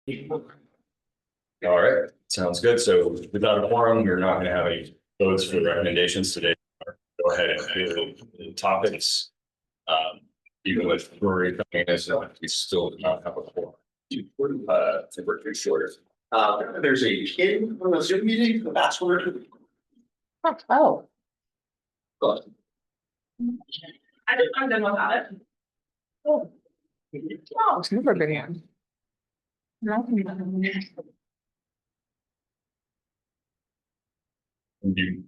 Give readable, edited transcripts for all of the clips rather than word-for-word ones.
All right, sounds good. So without a quorum, you're not gonna have any votes for recommendations today. Go ahead and do the topics. Even with Rory coming in, so we still do not have a quorum. I think we're too short. There's a kid from a Zoom meeting, the password. Oh. Go I'm done without it. Oh. Oh, it's never been in. You.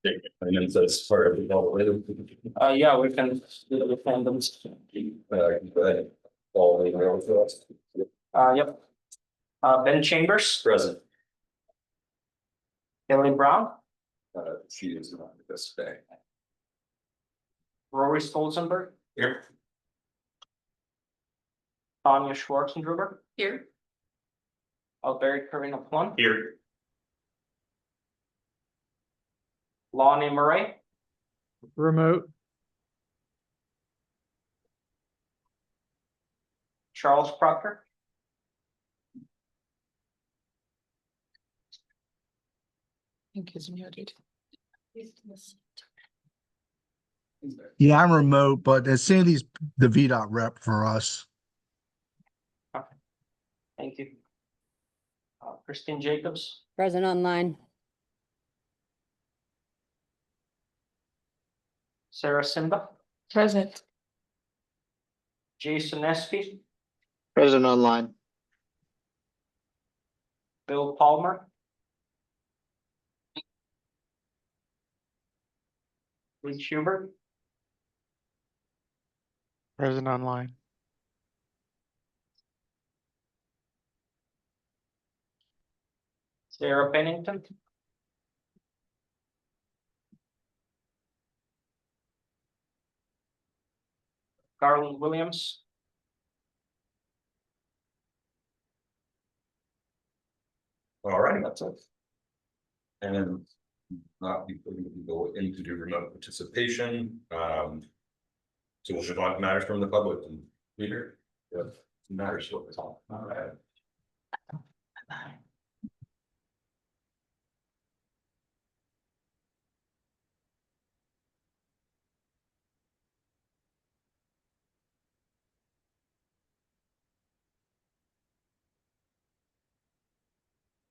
And then that's part of the all. Yeah, we can do the referendums. Go ahead. All the way to us. Yep. Ben Chambers, Present. Kelly Brown, She is not with us today. Rory Stolzenberg, Here. Tanya Schwartzendruber, Here. Alberti Karina Plum, Here. Lonnie Murray, Remote. Charles Proctor, I think he's muted. Yeah, I'm remote, but Sandy's the VDOT rep for us. thank you. Christine Jacobs, Present online. Sarah Simba, Present. Jason Espy, Present online. Bill Palmer, Lee Schubert, Present online. Sarah Pennington, Garland Williams, All right, that's it. And then not before we go into do remote participation. So we'll want matters from the public and Peter. Yeah, matters what it's all. All right.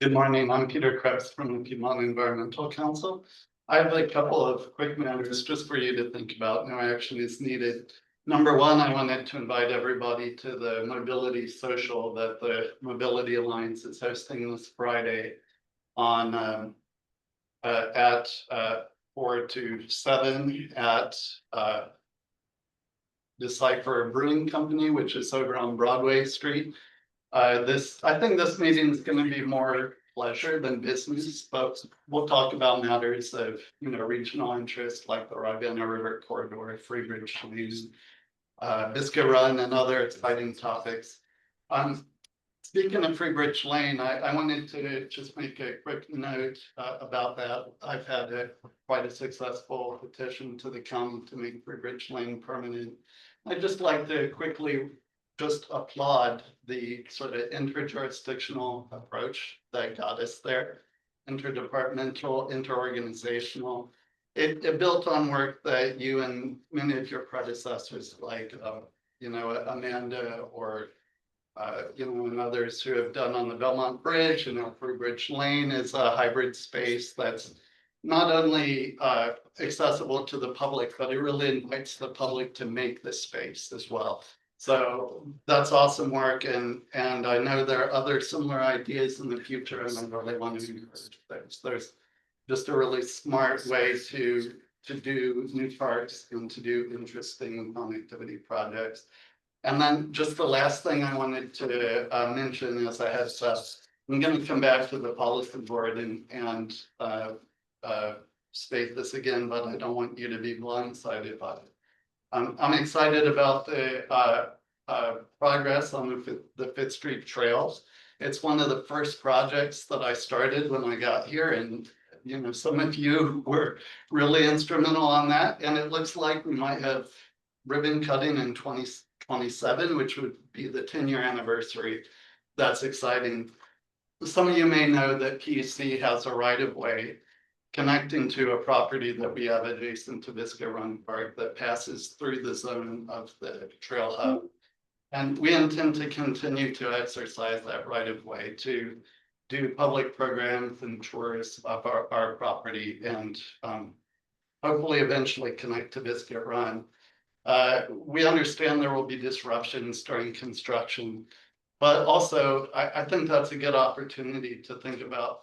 Good morning, I'm Peter Krebs from the Piedmont Environmental Council. I have a couple of quick matters just for you to think about. No action is needed. Number one, I wanted to invite everybody to the mobility social that the Mobility Alliance is hosting this Friday on at 4 to 7 at Decipher Brewing Company, which is over on Broadway Street. I think this meeting is going to be more pleasure than business, but we'll talk about matters of, regional interest like the Ravenna River Corridor, Free Bridge Lane, Biscuit Run, and other exciting topics. Speaking of Free Bridge Lane, I wanted to just make a quick note about that. I've had quite a successful petition to the county to make Free Bridge Lane permanent. I'd just like to quickly just applaud the sort of interjurisdictional approach that got us there. Interdepartmental, interorganizational. It built on work that you and many of your predecessors like, Amanda or, and others who have done on the Belmont Bridge. Free Bridge Lane is a hybrid space that's not only accessible to the public, but it really invites the public to make this space as well. So that's awesome work, and I know there are other similar ideas in the future, and I really want to encourage those. There's just a really smart way to do new parks and to do interesting connectivity projects. And then just the last thing I wanted to mention is I have I'm going to come back to the policy board and state this again, but I don't want you to be blindsided by it. I'm excited about the progress on the Fifth Street Trails. It's one of the first projects that I started when I got here, and some of you were really instrumental on that. And it looks like we might have ribbon cutting in 2027, which would be the 10-year anniversary. That's exciting. Some of you may know that PUC has a right of way connecting to a property that we have adjacent to Visca Run Park that passes through the zone of the trail hub. And we intend to continue to exercise that right of way to do public programs and tours of our property and hopefully eventually connect to Visca Run. We understand there will be disruptions during construction, but also I think that's a good opportunity to think about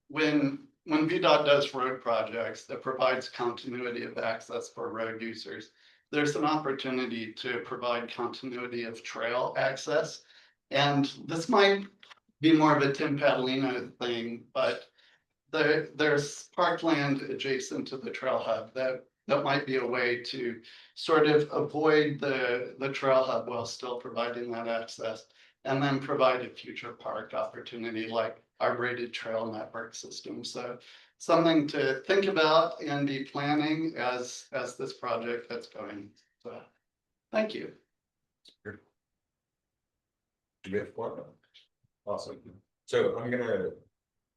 when VDOT does road projects that provides continuity of access for road users, there's an opportunity to provide continuity of trail access. And this might be more of a Tim Padalino thing, but there's parkland adjacent to the trail hub that might be a way to sort of avoid the trail hub while still providing that access, and then provide a future park opportunity like our braided trail network system. So something to think about and be planning as this project gets going. So thank you. Do we have one? Awesome. So I'm gonna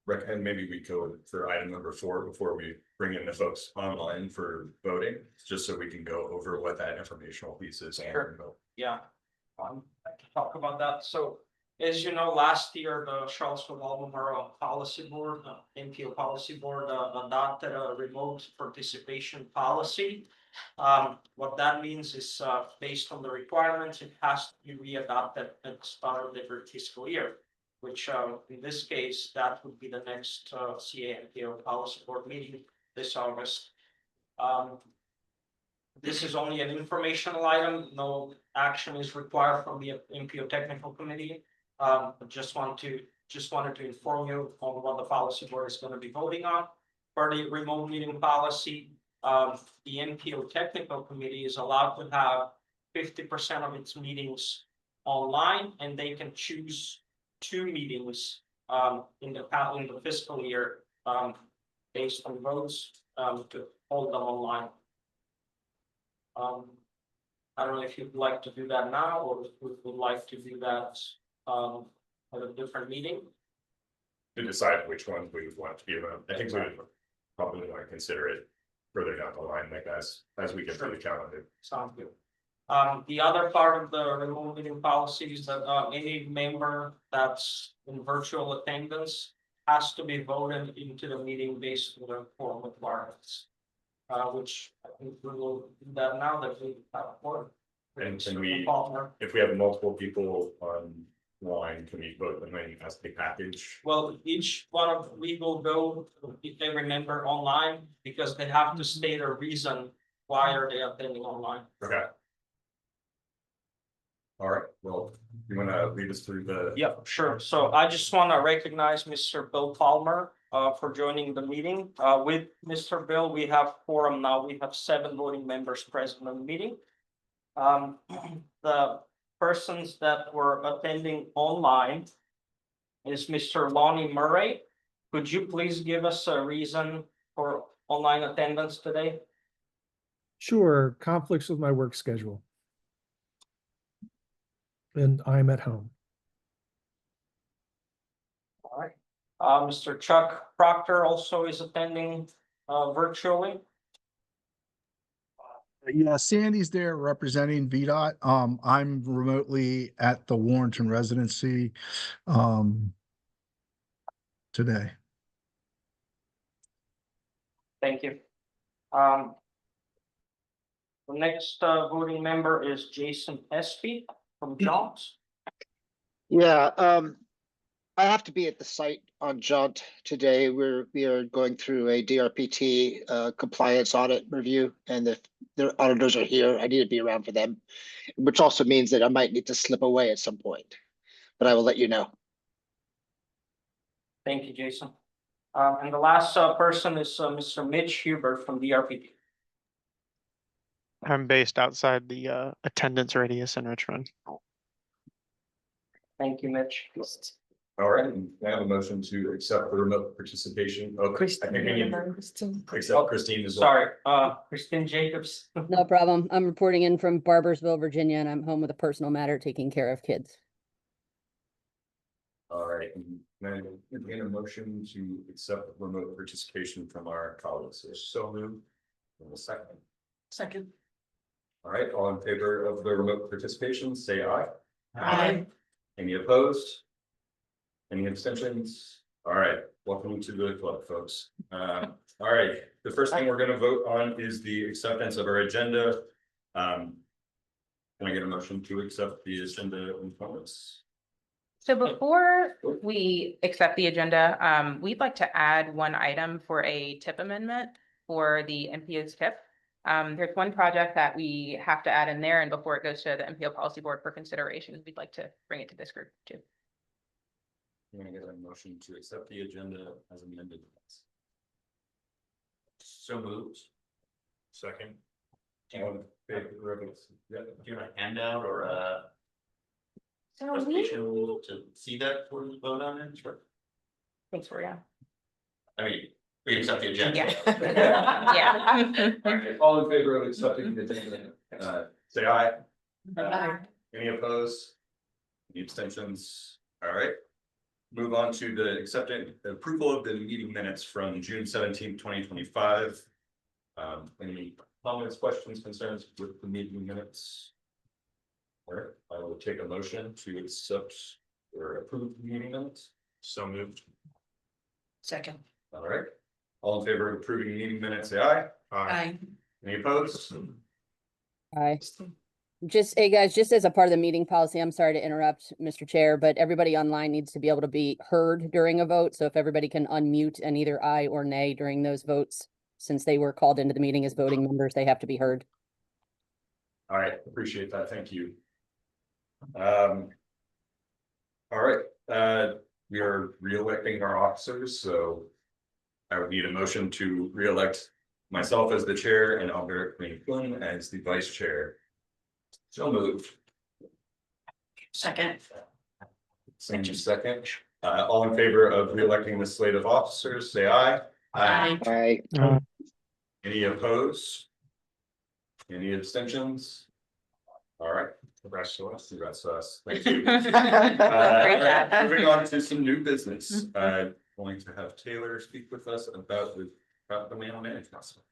recommend maybe we go for item number 4 before we bring in the folks online for voting, just so we can go over what that informational piece is. Sure. Yeah. I can talk about that. So as you know, last year, the Charlottesville-Albemarle Policy Board, MPO Policy Board adopted a remote participation policy. What that means is based on the requirements, it has to be re-adopted at the start of every fiscal year, which in this case, that would be the next CA-MPO Policy Board meeting this August. This is only an informational item. No action is required from the MPO Technical Committee. Just wanted to inform you on what the policy board is going to be voting on. For the remote meeting policy, the MPO Technical Committee is allowed to have 50% of its meetings online, and they can choose 2 meetings in the fiscal year based on votes to hold them online. I don't know if you'd like to do that now, or if we would like to do that at a different meeting. To decide which ones we would want to give them. I think we would probably want to consider it further down the line, like as we get through the calendar. Sounds good. The other part of the remote meeting policy is that any member that's in virtual attendance has to be voted into the meeting based on the quorum requirements. Which I think we will do that now that we have a quorum. And can we, if we have multiple people online, can we vote them in as a package? Well, we will go if every member online because they have to state a reason why are they attending online. Okay. All right, well, you want to lead us through the? Yep, sure. So I just want to recognize Mr. Bill Palmer for joining the meeting. With Mr. Bill, we have quorum now. We have 7 voting members present in the meeting. The persons that were attending online is Mr. Lonnie Murray. Could you please give us a reason for online attendance today? Sure, conflicts with my work schedule. And I'm at home. All right. Mr. Chuck Proctor also is attending virtually. Yeah, Sandy's there representing VDOT. I'm remotely at the Warrenton residency today. Thank you. The next voting member is Jason Espy from Jaunt. Yeah, I have to be at the site on Jaunt today. We are going through a DRPT compliance audit review, and if the auditors are here, I need to be around for them, which also means that I might need to slip away at some point, but I will let you know. Thank you, Jason. And the last person is Mr. Mitch Huber from DRPT. I'm based outside the attendance radius in Richmond. Thank you, Mitch. All right, and I have a motion to accept the remote participation. Oh, I think I need to accept Christine as well. Sorry, Christine Jacobs. No problem. I'm reporting in from Barbersville, Virginia, and I'm home with a personal matter taking care of kids. All right, and then again, a motion to accept remote participation from our colleagues. So moved. In a second. Second. All right, all in favor of the remote participation, say aye. Aye. Any opposed? Any abstentions? All right, welcome to the club, folks. All right, the first thing we're gonna vote on is the acceptance of our agenda. Can I get a motion to accept the agenda in comments? So before we accept the agenda, we'd like to add one item for a tip amendment for the MPO's tip. There's one project that we have to add in there, and before it goes to the MPO Policy Board for consideration, we'd like to bring it to this group too. Can I get a motion to accept the agenda as amended? So moved. Second. Do you want a handout or a So presentation to see that for the vote on it? Sure. thanks for I mean, we accept the agenda. Yeah. All right, all in favor of accepting the agenda, say aye. Any opposed? Any abstentions? All right. Move on to the accepting approval of the meeting minutes from June 17th, 2025. Any comments, questions, concerns with the meeting minutes? All right, I will take a motion to accept or approve the meeting minutes. So moved. Second. All right. All in favor of approving the meeting minutes, say aye. Aye. Any opposed? Hi. Just, hey guys, just as a part of the meeting policy, I'm sorry to interrupt, Mr. Chair, but everybody online needs to be able to be heard during a vote. So if everybody can unmute and either aye or nay during those votes, since they were called into the meeting as voting members, they have to be heard. All right, appreciate that. Thank you. All right, we are re-electing our officers, so I would need a motion to re-elect myself as the chair and Albert Quinn as the vice chair. So moved. Second. Second. All in favor of re-electing the slate of officers, say aye. Aye. Any opposed? Any abstentions? All right, congrats to us, thank you. Great job. Moving on to some new business, going to have Taylor speak with us about the mail management system.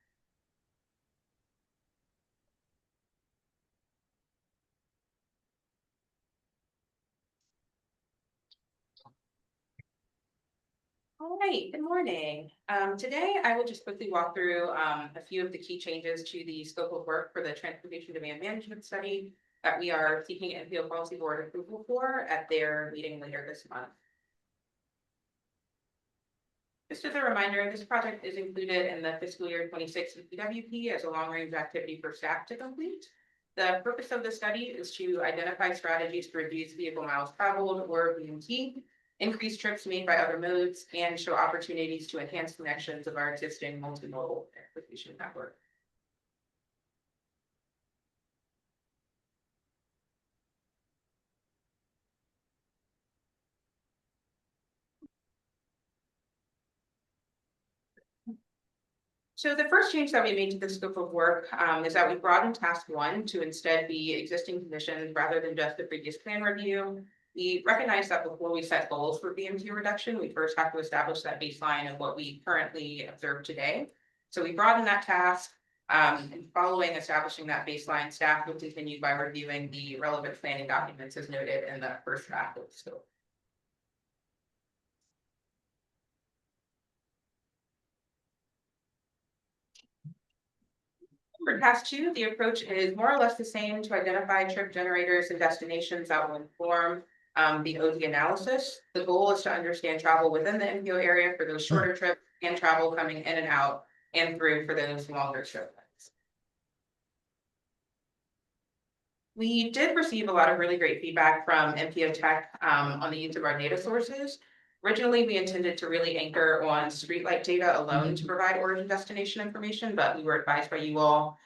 All right, good morning. Today I will just quickly walk through a few of the key changes to the scope of work for the transportation demand management study that we are seeking MPO Policy Board approval for at their meeting later this month. Just as a reminder, this project is included in the fiscal year 26 PWP as a long-range activity for staff to complete. The purpose of the study is to identify strategies to reduce vehicle miles traveled or VMT, increase trips made by other modes, and show opportunities to enhance connections of our existing multimodal transportation network. So the first change that we made to the scope of work is that we broadened task 1 to instead be existing conditions rather than just the previous plan review. We recognize that before we set goals for VMT reduction, we first have to establish that baseline of what we currently observe today. So we broadened that task, and following establishing that baseline, staff will continue by reviewing the relevant planning documents as noted in the first draft of the scope. For task 2, the approach is more or less the same to identify trip generators and destinations that will inform the OD analysis. The goal is to understand travel within the MPO area for those shorter trips and travel coming in and out and through for those longer trip lengths. We did receive a lot of really great feedback from MPO Tech on the use of our data sources. Originally, we intended to really anchor on streetlight data alone to provide origin destination information, but we were advised by you all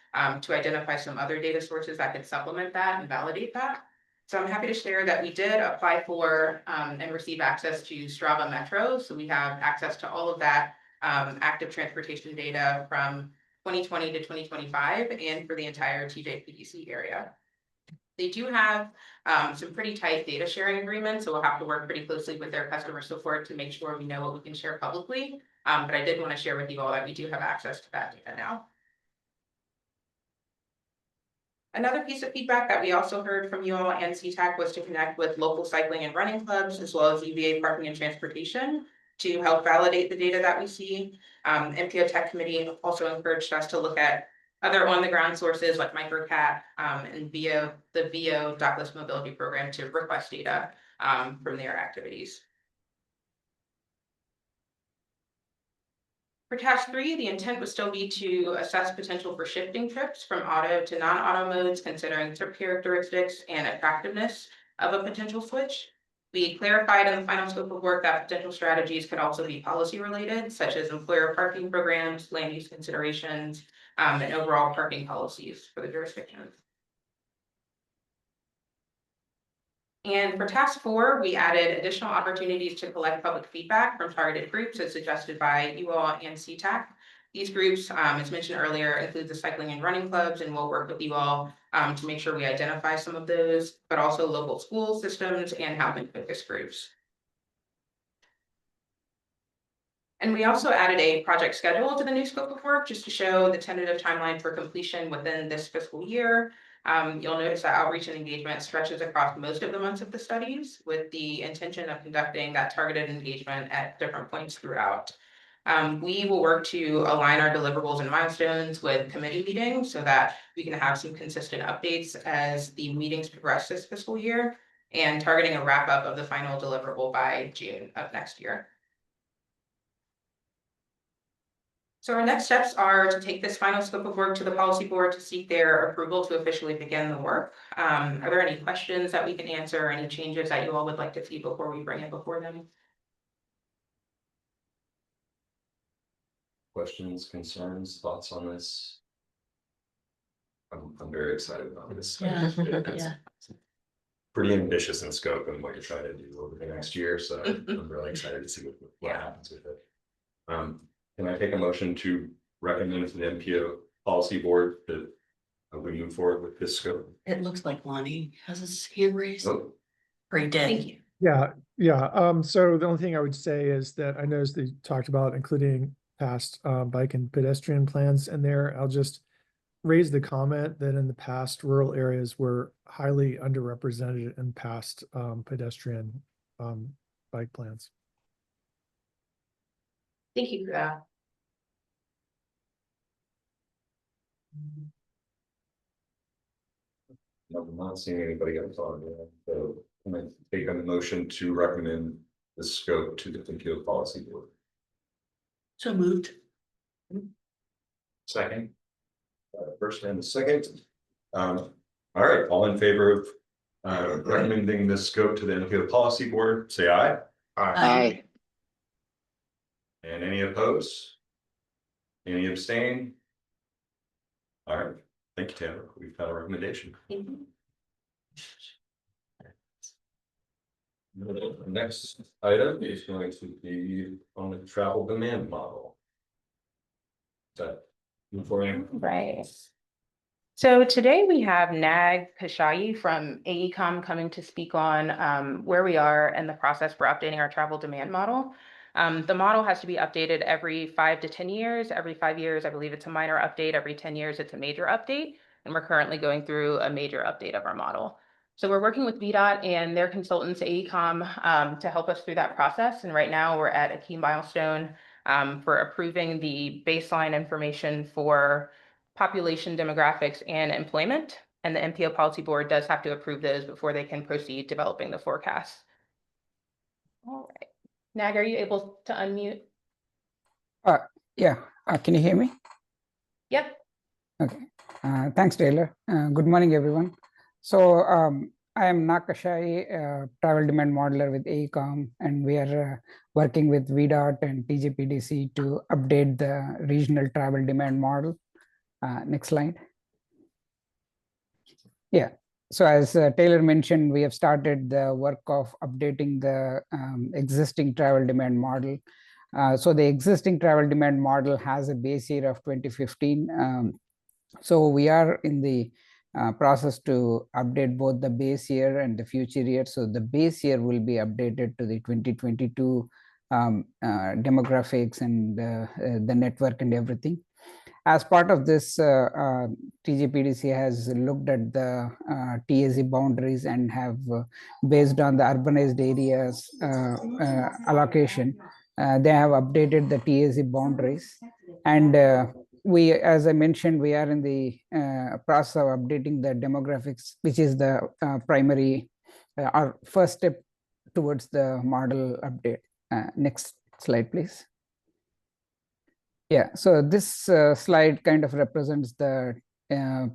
to identify some other data sources that could supplement that and validate that. So I'm happy to share that we did apply for and receive access to Strava Metro. So we have access to all of that active transportation data from 2020 to 2025 and for the entire TJPDC area. They do have some pretty tight data sharing agreements, so we'll have to work pretty closely with their customer support to make sure we know what we can share publicly. But I did want to share with you all that we do have access to that data now. Another piece of feedback that we also heard from you all and CTAC was to connect with local cycling and running clubs, as well as UVA parking and transportation, to help validate the data that we see. MPO Tech Committee also encouraged us to look at other on-the-ground sources like MicroCat and the VO Dockless Mobility Program to request data from their activities. For task 3, the intent would still be to assess potential for shifting trips from auto to non-auto modes, considering trip characteristics and attractiveness of a potential switch. We clarified in the final scope of work that potential strategies could also be policy related, such as employer parking programs, land use considerations, and overall parking policies for the jurisdiction. And for task 4, we added additional opportunities to collect public feedback from targeted groups as suggested by you all and CTAC. These groups, as mentioned earlier, include the cycling and running clubs, and we'll work with you all to make sure we identify some of those, but also local school systems and housing focus groups. And we also added a project schedule to the new scope of work just to show the tentative timeline for completion within this fiscal year. You'll notice that outreach and engagement stretches across most of the months of the studies with the intention of conducting that targeted engagement at different points throughout. We will work to align our deliverables and milestones with committee meetings so that we can have some consistent updates as the meetings progress this fiscal year, and targeting a wrap up of the final deliverable by June of next year. So our next steps are to take this final scope of work to the policy board to seek their approval to officially begin the work. Are there any questions that we can answer, or any changes that you all would like to see before we bring it before them? Questions, concerns, thoughts on this? I'm very excited about this. Yeah, It's yeah. pretty ambitious in scope and what you're trying to do over the next year, so I'm really excited to see what happens with it. Can I take a motion to recommend to the MPO Policy Board that we move forward with this scope? It looks like Lonnie has his hand raised. Oh, Or he did. Thank you. Yeah. So the only thing I would say is that I noticed they talked about including past bike and pedestrian plans in there. I'll just raise the comment that in the past, rural areas were highly underrepresented in past pedestrian bike plans. Thank you for that. I'm not seeing anybody else on there, so can I take a motion to recommend the scope to the MPO Policy Board? So moved. Second. First and the second. All right, all in favor of recommending this scope to the MPO Policy Board, say aye. Aye. And any opposed? Any abstain? All right, thank you, Taylor. We've got a recommendation. The next item is going to be on the travel demand model. Right. So today we have Nag Kashayi from AECOM coming to speak on where we are in the process for updating our travel demand model. The model has to be updated every 5 to 10 years. Every 5 years, I believe it's a minor update. Every 10 years, it's a major update. And we're currently going through a major update of our model. So we're working with VDOT and their consultants, AECOM, to help us through that process. And right now we're at a key milestone for approving the baseline information for population demographics and employment. And the MPO Policy Board does have to approve those before they can proceed developing the forecast. All right. Nag, are you able to unmute? Yeah, can you hear me? Yep. Okay, thanks, Taylor. Good morning, everyone. So I am Nakashai, travel demand modeler with AECOM, and we are working with VDOT and TJPDC to update the regional travel demand model. Next slide. Yeah, So as Taylor mentioned, we have started the work of updating the existing travel demand model. So the existing travel demand model has a base year of 2015. So we are in the process to update both the base year and the future year. So the base year will be updated to the 2022 demographics and the network and everything. As part of this, TJPDC has looked at the TAZ boundaries and have, based on the urbanized areas allocation, they have updated the TAZ boundaries. And we, as I mentioned, we are in the process of updating the demographics, which is the primary, our first step towards the model update. Next slide, please. Yeah, so this slide kind of represents the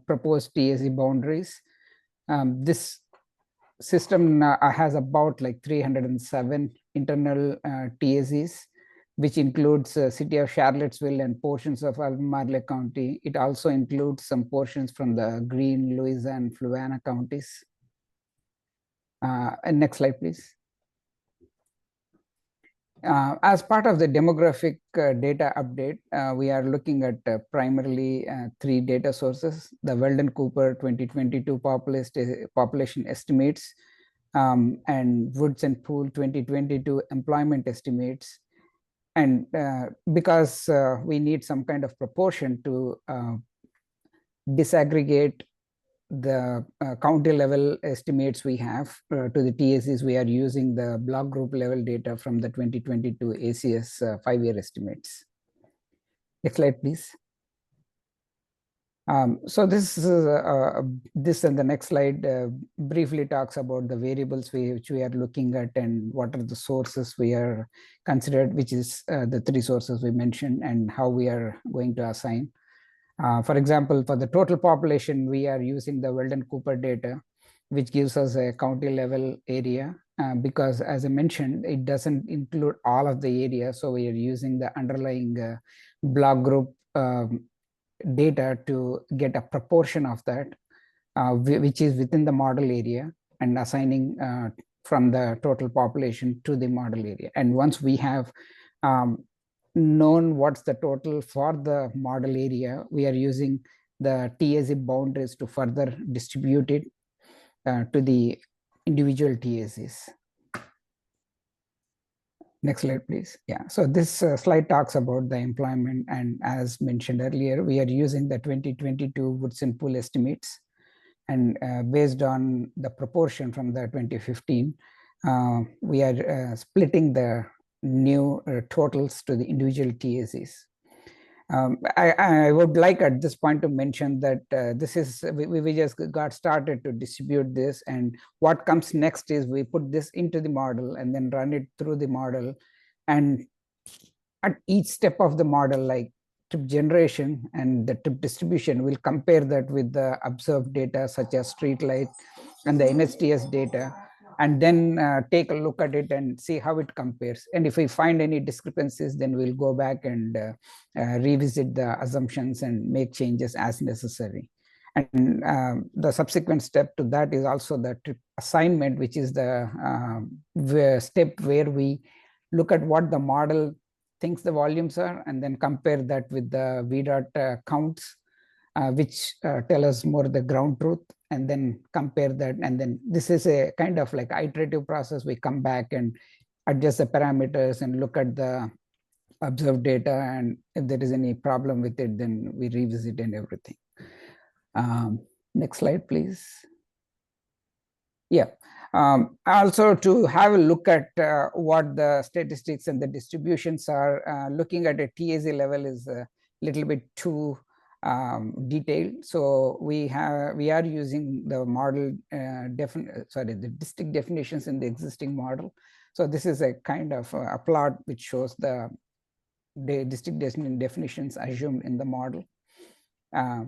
proposed TAZ boundaries. This system has about like 307 internal TAZs, which includes city of Charlottesville and portions of Albemarle County. It also includes some portions from the Greene, Louisa, and Fluvanna counties. And next slide, please. As part of the demographic data update, we are looking at primarily 3 data sources: the Weldon Cooper 2022 population estimates, and Woods and Poole 2022 employment estimates. And because we need some kind of proportion to disaggregate the county level estimates we have to the TACs, we are using the block group level data from the 2022 ACS 5-year estimates. Next slide, please. So this is this and the next slide briefly talks about the variables which we are looking at and what are the sources we are considered, which is the 3 sources we mentioned, and how we are going to assign. For example, for the total population, we are using the Weldon Cooper data, which gives us a county level area, because as I mentioned, it doesn't include all of the area. So we are using the underlying block group data to get a proportion of that, which is within the model area, and assigning from the total population to the model area. And once we have known what's the total for the model area, we are using the TAZ boundaries to further distribute it to the individual TAZs. Next slide, please. Yeah, so this slide talks about the employment, and as mentioned earlier, we are using the 2022 Woods and Poole estimates, and based on the proportion from the 2015, we are splitting the new totals to the individual TAZs. I would like at this point to mention that this is, we just got started to distribute this, and what comes next is we put this into the model and then run it through the model, and at each step of the model, like trip generation and the trip distribution, we'll compare that with the observed data such as street light and the NHTS data, and then take a look at it and see how it compares. And if we find any discrepancies, then we'll go back and revisit the assumptions and make changes as necessary. And the subsequent step to that is also the trip assignment, which is the step where we look at what the model thinks the volumes are, and then compare that with the VDOT counts, which tell us more the ground truth, and then compare that. And then this is a kind of like iterative process. We come back and adjust the parameters and look at the observed data, and if there is any problem with it, then we revisit and everything. Next slide, please. Yeah. Also to have a look at what the statistics and the distributions are, looking at a TAZ level is a little bit too detailed. So we are using the model the district definitions in the existing model. So this is a kind of a plot which shows the district definitions assumed in the model.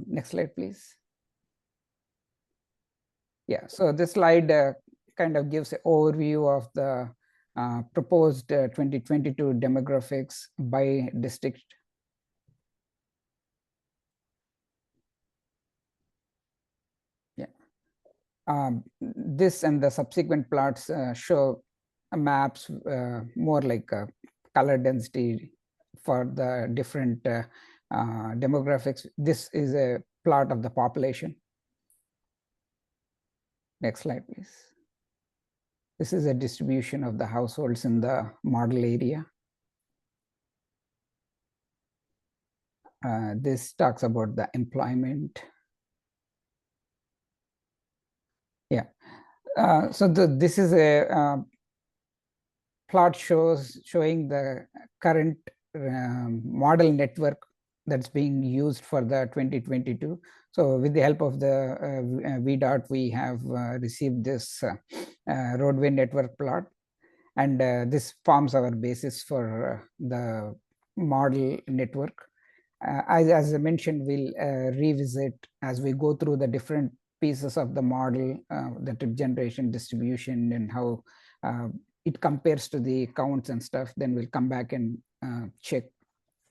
Next slide, please. Yeah, so this slide kind of gives an overview of the proposed 2022 demographics by district. Yeah. This and the subsequent plots show maps more like color density for the different demographics. This is a plot of the population. Next slide, please. This is a distribution of the households in the model area. This talks about the employment. Yeah. So this is a plot showing the current model network that's being used for the 2022. So with the help of the VDOT, we have received this roadway network plot, and this forms our basis for the model network. As I mentioned, we'll revisit as we go through the different pieces of the model, the trip generation, distribution, and how it compares to the counts and stuff. Then we'll come back and check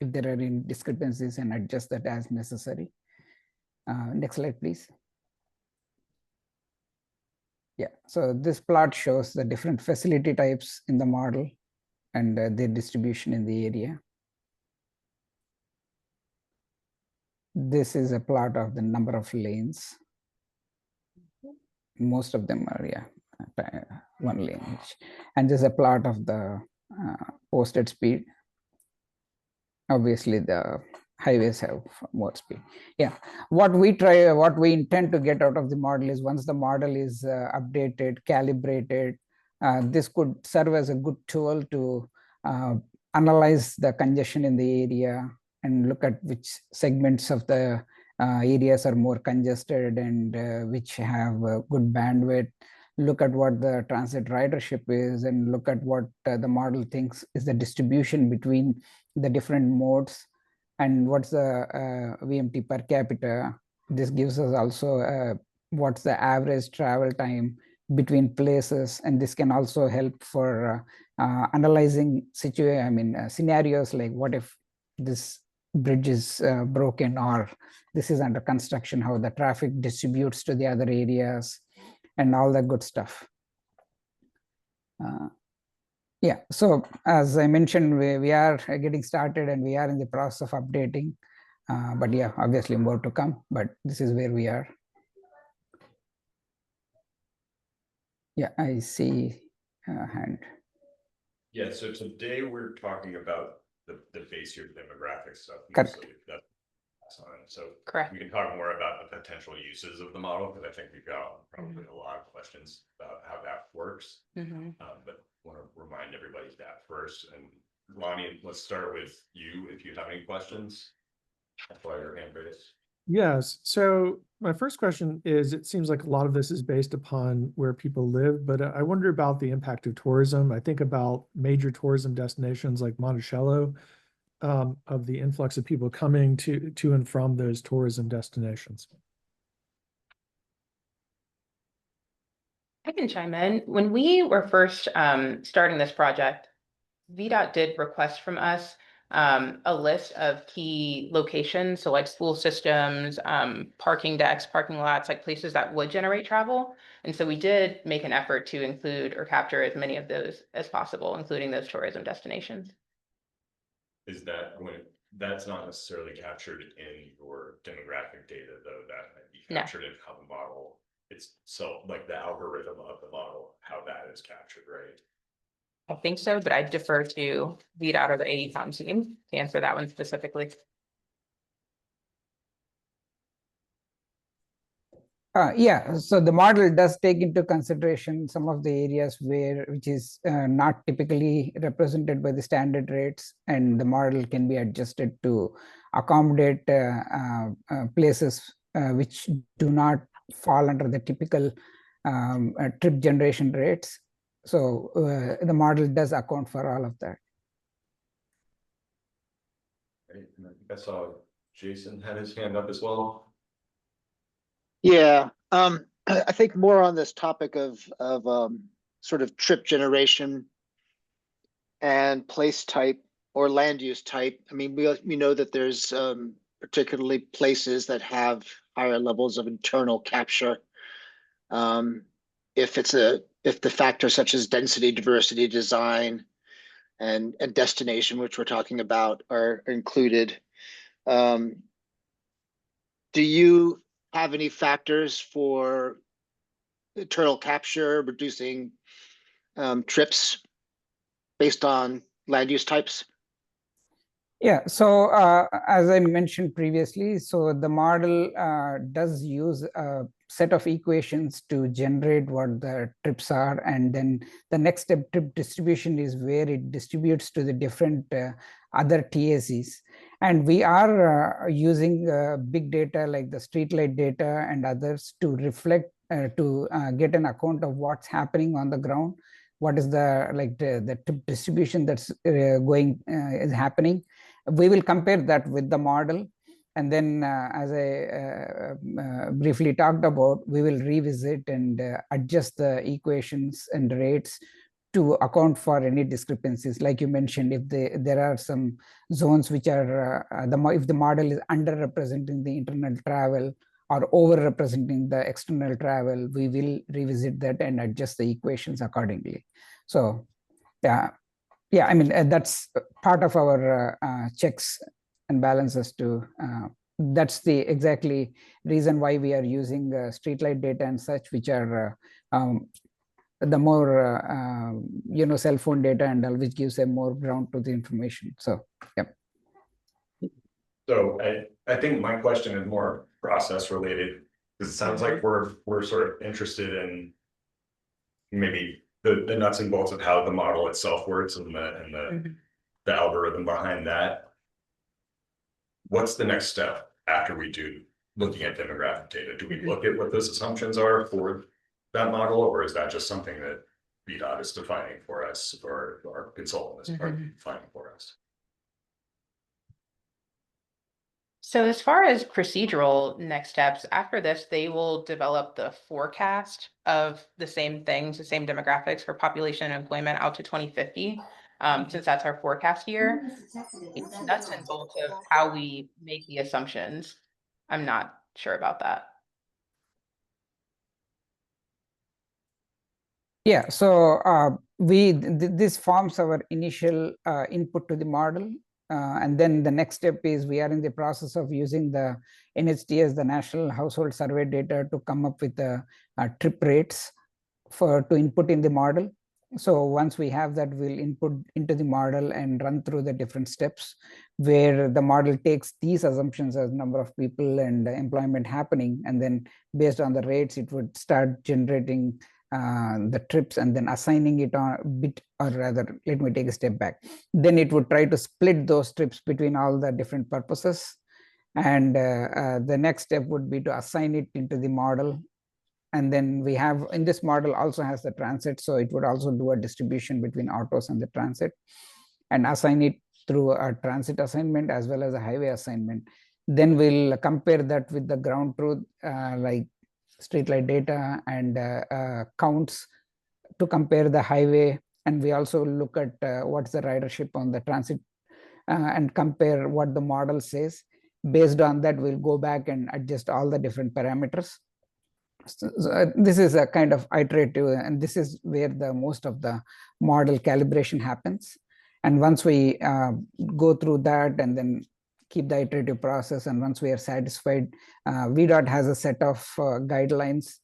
if there are any discrepancies and adjust that as necessary. Next slide, please. Yeah, so this plot shows the different facility types in the model and their distribution in the area. This is a plot of the number of lanes. Most of them are, yeah, one lane each. And this is a plot of the posted speed. Obviously, the highways have more speed. Yeah, what we intend to get out of the model is, once the model is updated, calibrated, this could serve as a good tool to analyze the congestion in the area and look at which segments of the areas are more congested and which have good bandwidth. Look at what the transit ridership is, and look at what the model thinks is the distribution between the different modes, and what's the VMT per capita. This gives us also what's the average travel time between places, and this can also help for analyzing scenarios like, what if this bridge is broken, or this is under construction, how the traffic distributes to the other areas, and all that good stuff. Yeah, so as I mentioned, we are getting started and we are in the process of updating. But yeah, obviously more to come, but this is where we are. Yeah, I see a hand. Yeah, so today we're talking about the base year demographic stuff. Correct. Mostly. That's on it. So Correct. we can talk more about the potential uses of the model, because I think we've got probably a lot of questions about how that works. But want to remind everybody that first. And Lonnie, let's start with you if you have any questions. That's why your hand raised. Yes, so my first question is, it seems like a lot of this is based upon where people live, but I wonder about the impact of tourism. I think about major tourism destinations like Monticello, of the influx of people coming to and from those tourism destinations. I can chime in. When we were first starting this project, VDOT did request from us a list of key locations, so like school systems, parking decks, parking lots, like places that would generate travel. And so we did make an effort to include or capture as many of those as possible, including those tourism destinations. Is that when that's not necessarily captured in your demographic data, though? That might be captured in how the model, it's so like the algorithm of the model, how that is captured, right? I think so, but I defer to VDOT or the AECOM team to answer that one specifically. Yeah, so the model does take into consideration some of the areas which is not typically represented by the standard rates, and the model can be adjusted to accommodate places which do not fall under the typical trip generation rates. So the model does account for all of that. I saw Jason had his hand up as well. Yeah, I think more on this topic of sort of trip generation and place type or land use type. I mean, we know that there's particularly places that have higher levels of internal capture If the factors such as density, diversity, design, and destination, which we're talking about, are included. Do you have any factors for turtle capture, reducing trips based on land use types? Yeah, so as I mentioned previously, so the model does use a set of equations to generate what the trips are, and then the next step, trip distribution, is where it distributes to the different other TACs. And we are using big data like the streetlight data and others to reflect, to get an account of what's happening on the ground, what is the trip distribution that's is happening. We will compare that with the model, and then as I briefly talked about, we will revisit and adjust the equations and rates to account for any discrepancies. Like you mentioned, if there are some zones which are if the model is underrepresenting the internal travel or over-representing the external travel, we will revisit that and adjust the equations accordingly. So yeah, I mean, that's part of our checks and balances to, that's the exactly reason why we are using streetlight data and such, which are the more, cell phone data and all, which gives a more ground to the information. So, yeah. So I think my question is more process related, because it sounds like we're sort of interested in maybe the nuts and bolts of how the model itself works and the algorithm behind that. What's the next step after we do looking at demographic data? Do we look at what those assumptions are for that model, or is that just something that VDOT is defining for us, or our consultant is defining for us? So as far as procedural next steps, after this, they will develop the forecast of the same things, the same demographics for population and employment out to 2050, since that's our forecast year. It's nuts and bolts of how we make the assumptions. I'm not sure about that. Yeah, so this forms our initial input to the model. And then the next step is we are in the process of using the NHDS, the National Household Survey data, to come up with the trip rates to input in the model. So once we have that, we'll input into the model and run through the different steps where the model takes these assumptions as number of people and employment happening. And then based on the rates, it would start generating the trips and then assigning it on a bit, or rather, let me take a step back. Then it would try to split those trips between all the different purposes. And the next step would be to assign it into the model. And then we have, in this model also has the transit, so it would also do a distribution between autos and the transit and assign it through a transit assignment as well as a highway assignment. Then we'll compare that with the ground truth, like streetlight data and counts to compare the highway. And we also look at what's the ridership on the transit and compare what the model says. Based on that, we'll go back and adjust all the different parameters. So this is a kind of iterative, and this is where the most of the model calibration happens. And once we go through that and then keep the iterative process, and once we are satisfied, VDOT has a set of guidelines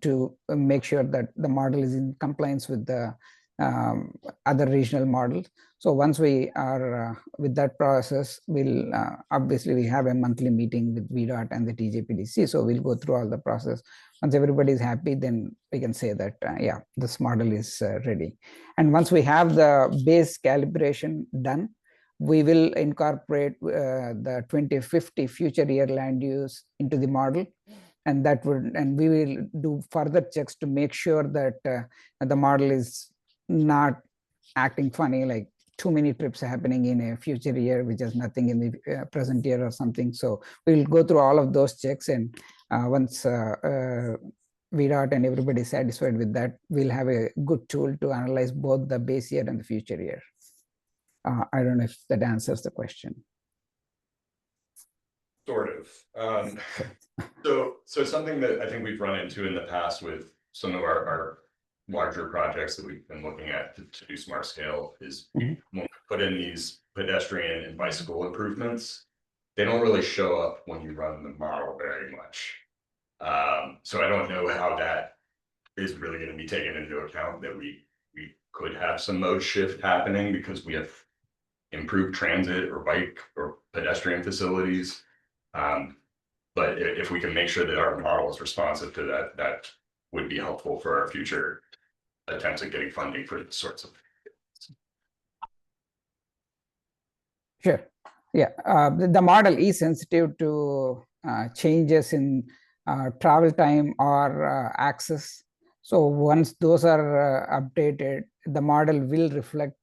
to make sure that the model is in compliance with the other regional models. So once we are with that process, we'll obviously we have a monthly meeting with VDOT and the TJPDC. So we'll go through all the process. Once everybody is happy, then we can say that, yeah, this model is ready. And once we have the base calibration done, we will incorporate the 2050 future year land use into the model. And that would, and we will do further checks to make sure that the model is not acting funny, like too many trips happening in a future year, which has nothing in the present year or something. So we'll go through all of those checks, and once VDOT and everybody is satisfied with that, we'll have a good tool to analyze both the base year and the future year. I don't know if that answers the question. Sort of. So something that I think we've run into in the past with some of our larger projects that we've been looking at to do smart scale is when we put in these pedestrian and bicycle improvements, they don't really show up when you run the model very much. So I don't know how that is really going to be taken into account, that we could have some mode shift happening because we have improved transit or bike or pedestrian facilities. But if we can make sure that our model is responsive to that, that would be helpful for our future attempts at getting funding for this sorts of. Sure. Yeah, the model is sensitive to changes in travel time or access. So once those are updated, the model will reflect,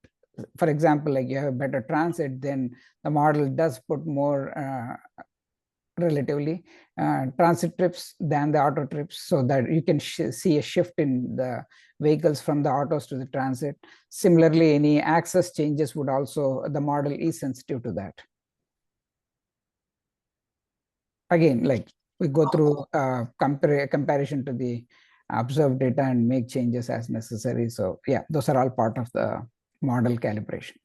for example, like you have better transit, then the model does put more relatively transit trips than the auto trips, so that you can see a shift in the vehicles from the autos to the transit. Similarly, any access changes would also, the model is sensitive to that. Again, like we go through comparison to the observed data and make changes as necessary. So yeah, those are all part of the model calibration.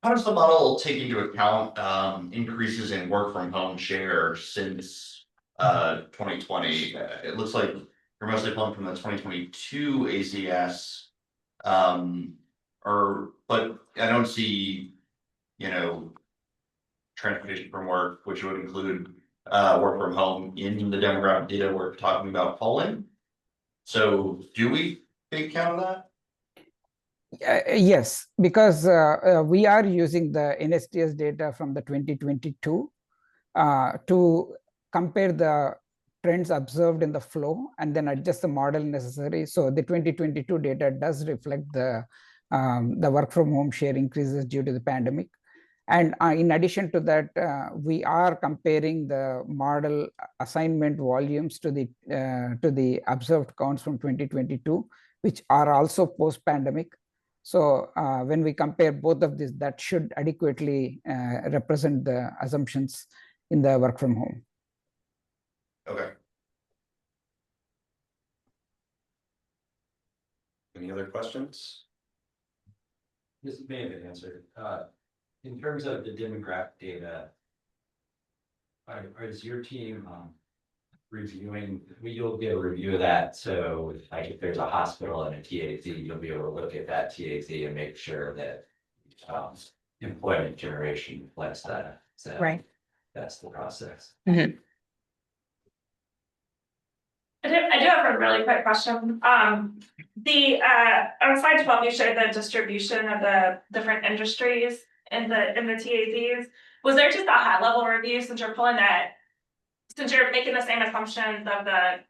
How does the model take into account increases in work from home share since 2020? It looks like you're mostly pulling from the 2022 ACS, but I don't see, transportation from work, which would include work from home in the demographic data we're talking about polling. So do we take account of that? Yes, because we are using the NSTS data from the 2022 to compare the trends observed in the flow and then adjust the model necessary. So the 2022 data does reflect the work from home share increases due to the pandemic. And in addition to that, we are comparing the model assignment volumes to the observed counts from 2022, which are also post-pandemic. So when we compare both of these, that should adequately represent the assumptions in the work from home. Okay. Any other questions? This may have been answered. In terms of the demographic data, is your team reviewing? You'll get a review of that. So, like, if there's a hospital and a TAZ, you'll be able to look at that TAZ and make sure that employment generation reflects that. So Right. That's the process. Mm-hmm. I do have a really quick question. On slide 12, you showed the distribution of the different industries in the TAZs. Was there just a high level review since you're making the same assumptions of the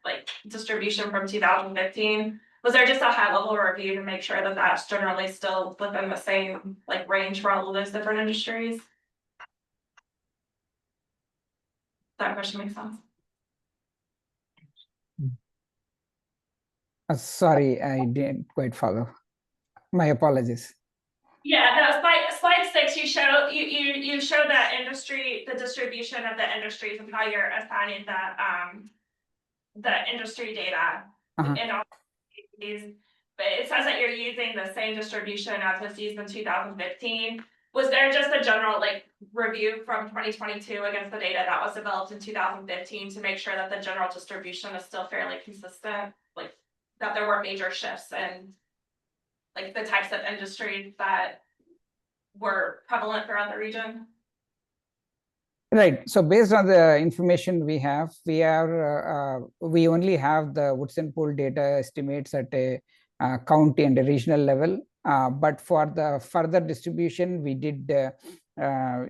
distribution from 2015? Was there just a high level review to make sure that that's generally still within the same range for all of those different industries? That question makes sense. Sorry, I didn't quite follow. My apologies. Yeah, no, slide 6, you show that industry, the distribution of the industries and how you're assigning the industry data in all these. But it says that you're using the same distribution as was used in 2015. Was there just a general review from 2022 against the data that was developed in 2015 to make sure that the general distribution is still fairly consistent? That there were major shifts in the types of industries that were prevalent throughout the region? Right. So based on the information we have, we only have the Woodson pool data estimates at a county and a regional level. But for the further distribution, we did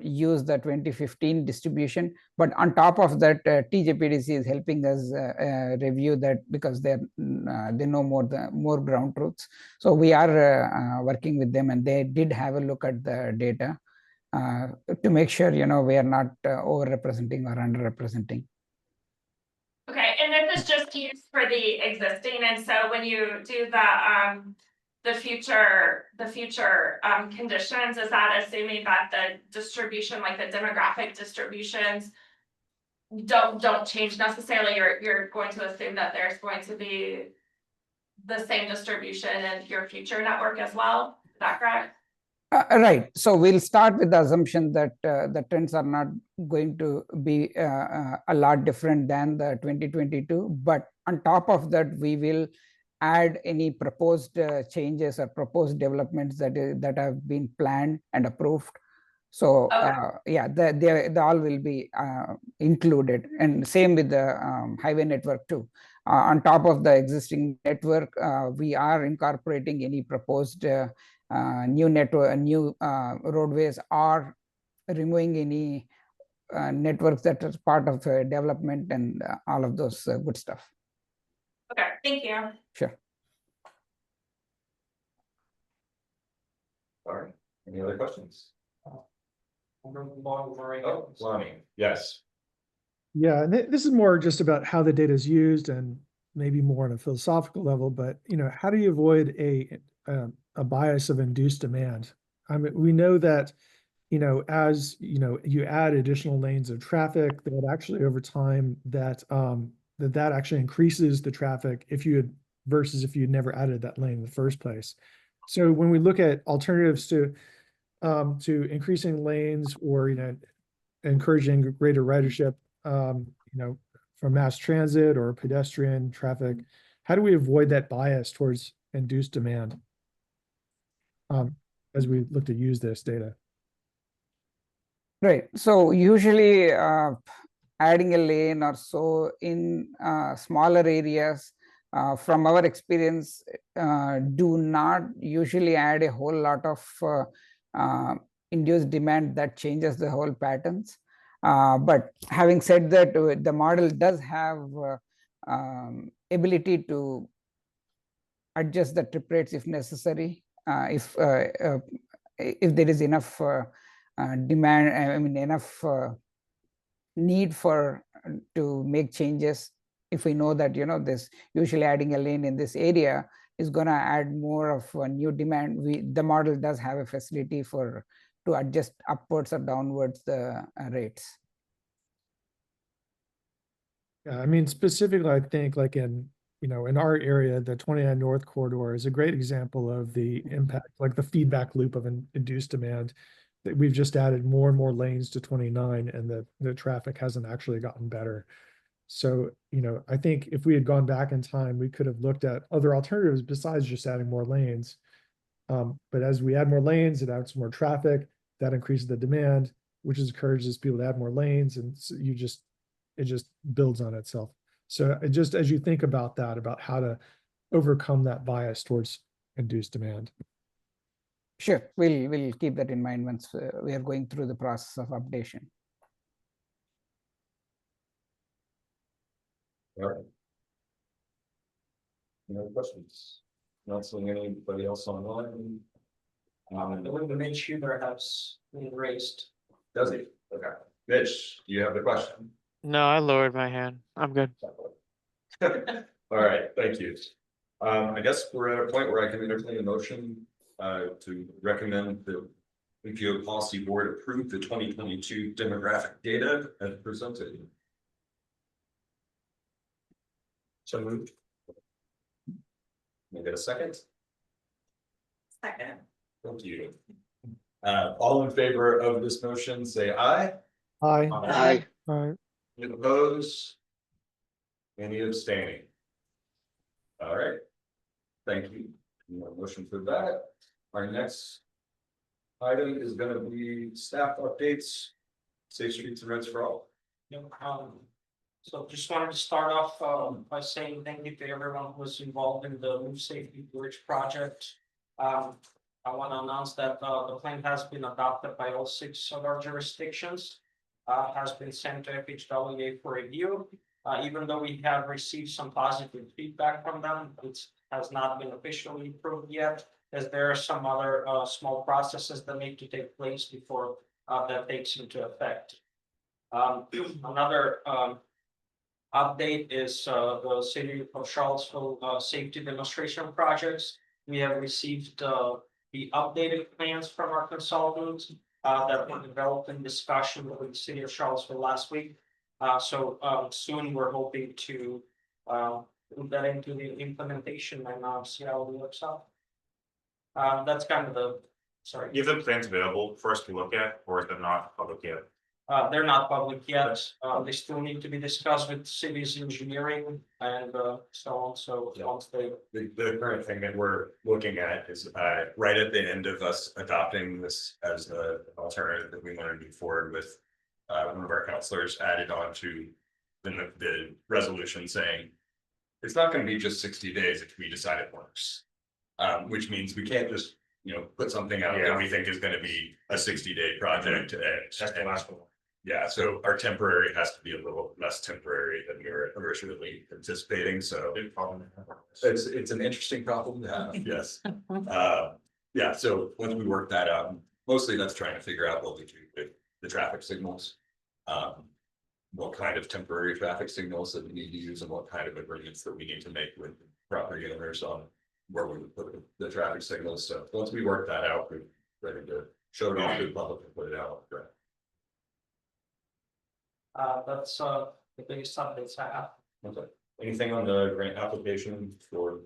use the 2015 distribution. But on top of that, TJPDC is helping us review that because they know more ground truths. So we are working with them, and they did have a look at the data to make sure we are not overrepresenting or underrepresenting. Okay, and this is just used for the existing, and so when you do the future conditions, is that assuming that the distribution, like the demographic distributions don't change necessarily? You're going to assume that there's going to be the same distribution in your future network as well? Is that correct? Right. So we'll start with the assumption that the trends are not going to be a lot different than the 2022. But on top of that, we will add any proposed changes or proposed developments that have been planned and approved. So yeah, they all will be included, and same with the highway network too. On top of the existing network, we are incorporating any proposed new network, new roadways, or removing any networks that are part of development, and all of those good stuff. Okay, thank you. Sure. All right, any other questions? Oh, Lonnie, yes. Yeah, and this is more just about how the data is used and maybe more on a philosophical level, but how do you avoid a bias of induced demand? I mean, we know that, as you add additional lanes of traffic, that actually over time that actually increases the traffic versus if you never added that lane in the first place. So when we look at alternatives to increasing lanes or encouraging greater ridership, from mass transit or pedestrian traffic, how do we avoid that bias towards induced demand as we look to use this data? Right. So usually adding a lane or so in smaller areas, from our experience, do not usually add a whole lot of induced demand that changes the whole patterns. But having said that, the model does have ability to adjust the trip rates if necessary, if there is enough demand, I mean enough need for to make changes. If we know that this usually adding a lane in this area is going to add more of a new demand, the model does have a facility to adjust upwards or downwards the rates. Yeah, I mean, specifically, I think like in our area, the 29 North corridor is a great example of the impact, like the feedback loop of an induced demand, that we've just added more and more lanes to 29 and the traffic hasn't actually gotten better. So, I think if we had gone back in time, we could have looked at other alternatives besides just adding more lanes. But as we add more lanes, it adds more traffic, that increases the demand, which encourages people to add more lanes, and so it just builds on itself. So just as you think about that, about how to overcome that bias towards induced demand. Sure, we'll keep that in mind once we are going through the process of updation. All right. Any other questions? Not seeing anybody else online. I believe the Mitch Huber has been raised. Does he? Okay. Mitch, do you have the question? No, I lowered my hand. I'm good. All right, thank you. I guess we're at a point where I can entertain a motion to recommend the MPO Policy Board approve the 2022 demographic data as presented. So moved. Can I get a second? Second. Thank you. All in favor of this motion, say aye. Aye. Aye. Aye. Any opposed? Any abstaining? All right. Thank you. No motion for that. Our next item is going to be staff updates. Safe Streets and Roads for All. So just wanted to start off by saying thank you to everyone who was involved in the Roof Safety Bridge project. I want to announce that the plan has been adopted by all 6 of our jurisdictions. Has been sent to FHWA for review. Even though we have received some positive feedback from them, it has not been officially approved yet, as there are some other small processes that need to take place before that takes into effect. Another update is the City of Charlottesville safety demonstration projects. we have received the updated plans from our consultants that were developed in discussion with the city of Charlottesville last week. So soon we're hoping to put that into the implementation and see how it works out. That's kind of the, sorry. You have the plans available for us to look at, or is it not public yet? They're not public yet. They still need to be discussed with city's engineering and so on. So once they. The current thing that we're looking at is right at the end of us adopting this as the alternative that we want to move forward with. One of our counselors added on to the resolution saying it's not going to be just 60 days if we decide it works. Which means we can't just, put something out that we think is going to be a 60-day project. That's the last one. Yeah, so our temporary has to be a little less temporary than we were originally anticipating, so it's an interesting problem to have, yes. Yeah, so once we work that out, mostly that's trying to figure out what we do with the traffic signals. What kind of temporary traffic signals that we need to use and what kind of agreements that we need to make with property owners on where we would put the traffic signals. So once we work that out, we're ready to show it off to the public and put it out. That's the biggest updates I have. Okay. Anything on the grant application for?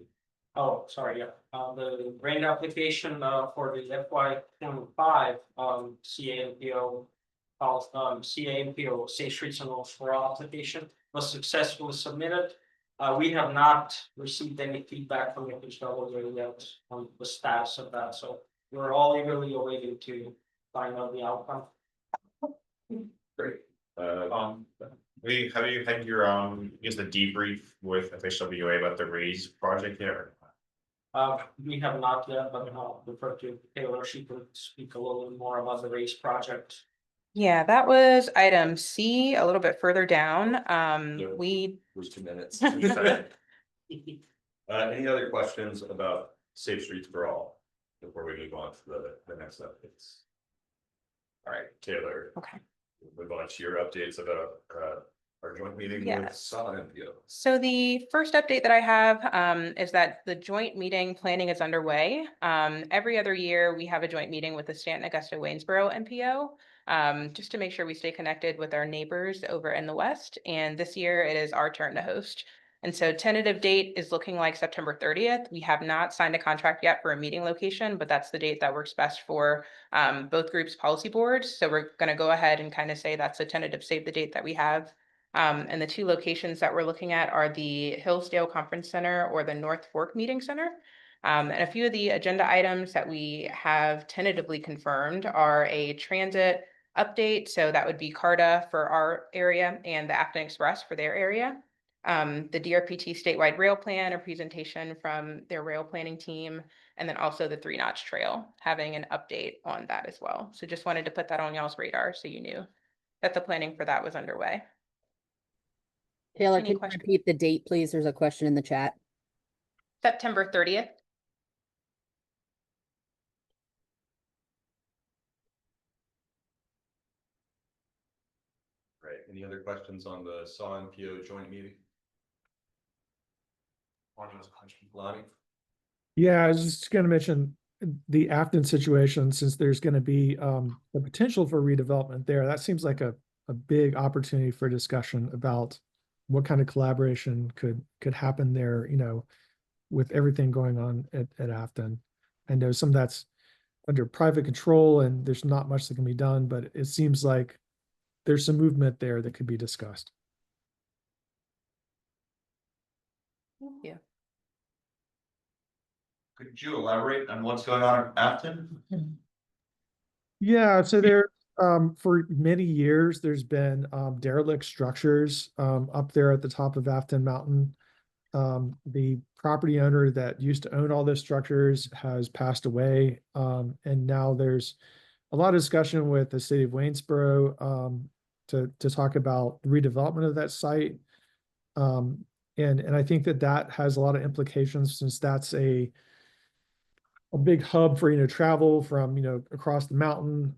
Oh, sorry, yeah, the grant application for the FY 25 CAMPO CAMPO Safe Streets and Roads for All application was successfully submitted. We have not received any feedback from the HW yet on the status of that, so we're all eagerly awaiting to find out the outcome. Great. Have you had your the debrief with FHWA about the raise project there? We have not yet, but I'll refer to Taylor. She could speak a little bit more about the race project. Yeah, that was item C, a little bit further down. Was 2 minutes. Any other questions about Safe Streets for All before we move on to the next updates? All right, Taylor. Okay. We'll move on to your updates about our joint meeting with SAW MPO. So the first update that I have is that the joint meeting planning is underway. Every other year, we have a joint meeting with the Stanton Augusta Waynesboro MPO, just to make sure we stay connected with our neighbors over in the West. And this year it is our turn to host. And so tentative date is looking like September 30th. We have not signed a contract yet for a meeting location, but that's the date that works best for both groups' policy boards. So we're going to go ahead and kind of say that's a tentative save the date that we have. And the two locations that we're looking at are the Hillsdale Conference Center or the North Fork Meeting Center. And a few of the agenda items that we have tentatively confirmed are a transit update. So that would be CARTA for our area and the Afton Express for their area. The DRPT statewide rail plan, a presentation from their rail planning team, and then also the 3-notch trail, having an update on that as well. So just wanted to put that on y'all's radar so you knew that the planning for that was underway. Taylor, can you repeat the date, please? There's a question in the chat. September 30th. Right. Any other questions on the SAW MPO joint meeting? Lonnie? Yeah, I was just going to mention the Afton situation, since there's going to be the potential for redevelopment there. That seems like a big opportunity for discussion about what kind of collaboration could happen there, with everything going on at Afton. I know some of that's under private control and there's not much that can be done, but it seems like there's some movement there that could be discussed. Thank you. Could you elaborate on what's going on at Afton? Yeah, so there, for many years, there's been derelict structures up there at the top of Afton Mountain. The property owner that used to own all those structures has passed away, and now there's a lot of discussion with the city of Waynesboro to talk about the redevelopment of that site. And I think that has a lot of implications, since that's a big hub for travel from across the mountain.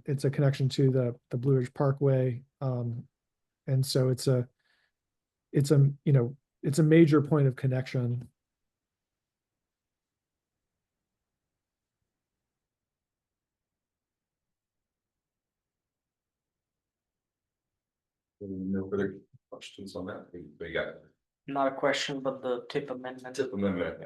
It's a connection to the Blue Ridge Parkway, and so it's a major point of connection. No further questions on that. We got Not a question, but the tip amendment. tip amendment.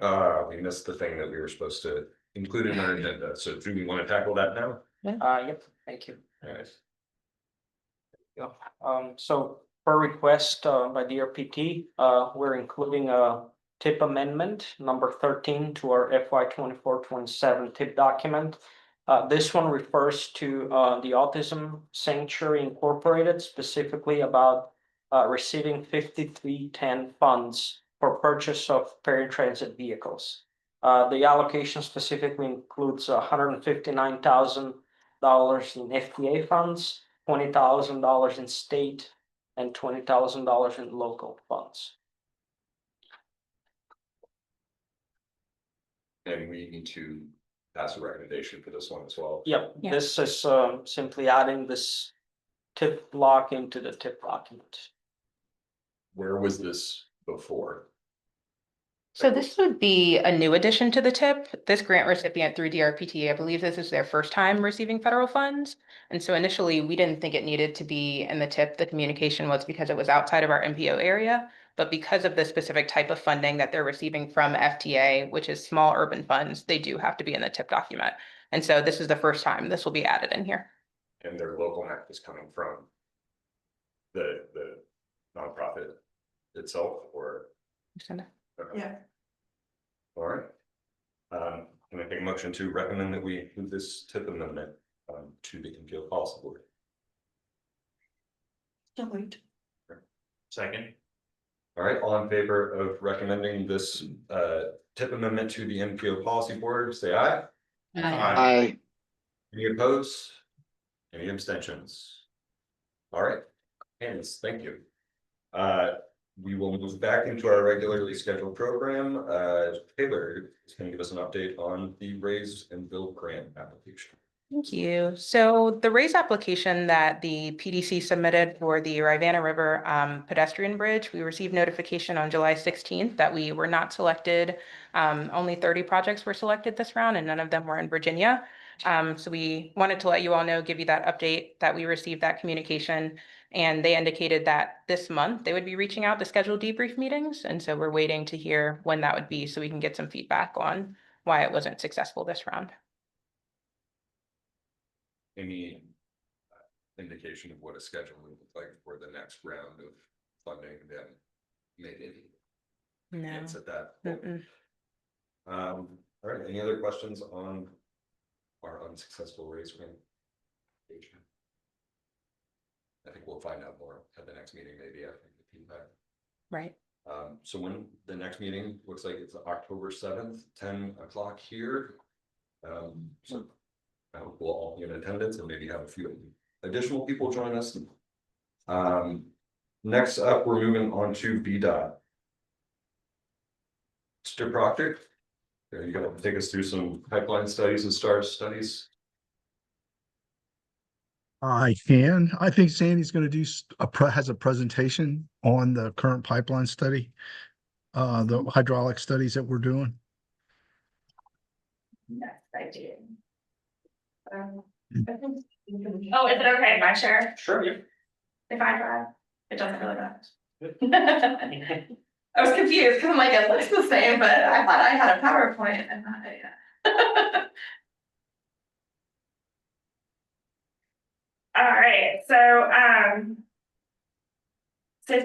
We missed the thing that we were supposed to include in our agenda. So do we want to tackle that now? Yep, thank you. All right. Yeah, so per request by the RPT, we're including a tip amendment number 13 to our FY 24-27 tip document. This one refers to the Autism Sanctuary Incorporated, specifically about receiving 5310 funds for purchase of paratransit vehicles. The allocation specifically includes $159,000 in FTA funds, $20,000 in state, and $20,000 in local funds. And we need to pass a recommendation for this one as well. Yep, Yeah. this is simply adding this tip block into the tip document. Where was this before? So this would be a new addition to the TIP. This grant recipient through DRPT, I believe this is their first time receiving federal funds. And so initially, we didn't think it needed to be in the TIP. The communication was because it was outside of our MPO area. But because of the specific type of funding that they're receiving from FTA, which is small urban funds, they do have to be in the TIP document. And so this is the first time this will be added in here. And their local map is coming from the nonprofit itself, or? Okay. Yeah. All right. Can I take a motion to recommend that we include this tip amendment to the MPO Policy Board? So moved. Second. All right, all in favor of recommending this tip amendment to the MPO Policy Board, say aye. Aye. Any opposed? Any abstentions? All right, hands, thank you. We will move back into our regularly scheduled program. Taylor is going to give us an update on the raise and build grant application. Thank you. So the raise application that the PDC submitted for the Rivanna River pedestrian bridge, we received notification on July 16th that we were not selected. Only 30 projects were selected this round and none of them were in Virginia. So we wanted to let you all know, give you that update that we received that communication. And they indicated that this month they would be reaching out to schedule debrief meetings. And so we're waiting to hear when that would be so we can get some feedback on why it wasn't successful this round. Any indication of what a schedule would look like for the next round of funding that maybe? No. It's at that point. All right, any other questions on our unsuccessful raise grant? I think we'll find out more at the next meeting, maybe after the feedback. Right. So when the next meeting looks like it's October 7th, 10 o'clock here. So I hope we'll all be in attendance and maybe have a few additional people join us. Next up, we're moving on to VDOT. Mr. Proctor, are you going to take us through some pipeline studies and STAR studies? I can. I think Sandy's going to do has a presentation on the current pipeline study, the hydraulic studies that we're doing. Yes, I do. Oh, is it okay if I share? Sure, yeah. If I drive, it doesn't really matter. I was confused because I'm like, it looks the same, but I thought I had a PowerPoint and not a. All right, so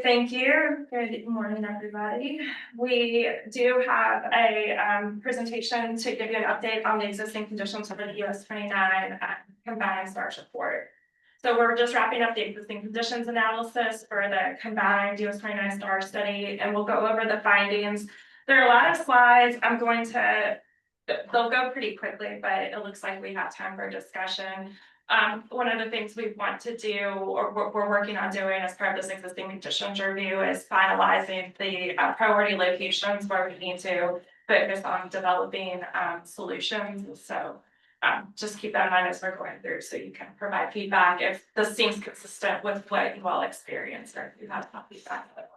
thank you. Good morning, everybody. We do have a presentation to give you an update on the existing conditions of the US 29 combined STARS report. So we're just wrapping up the existing conditions analysis for the combined US 29 STARS study, and we'll go over the findings. There are a lot of slides. They'll go pretty quickly, but it looks like we have time for discussion. One of the things we want to do, or we're working on doing as part of this existing conditions review, is finalizing the priority locations where we need to focus on developing solutions. So just keep that in mind as we're going through, so you can provide feedback if this seems consistent with what you all experienced, or if you have feedback otherwise.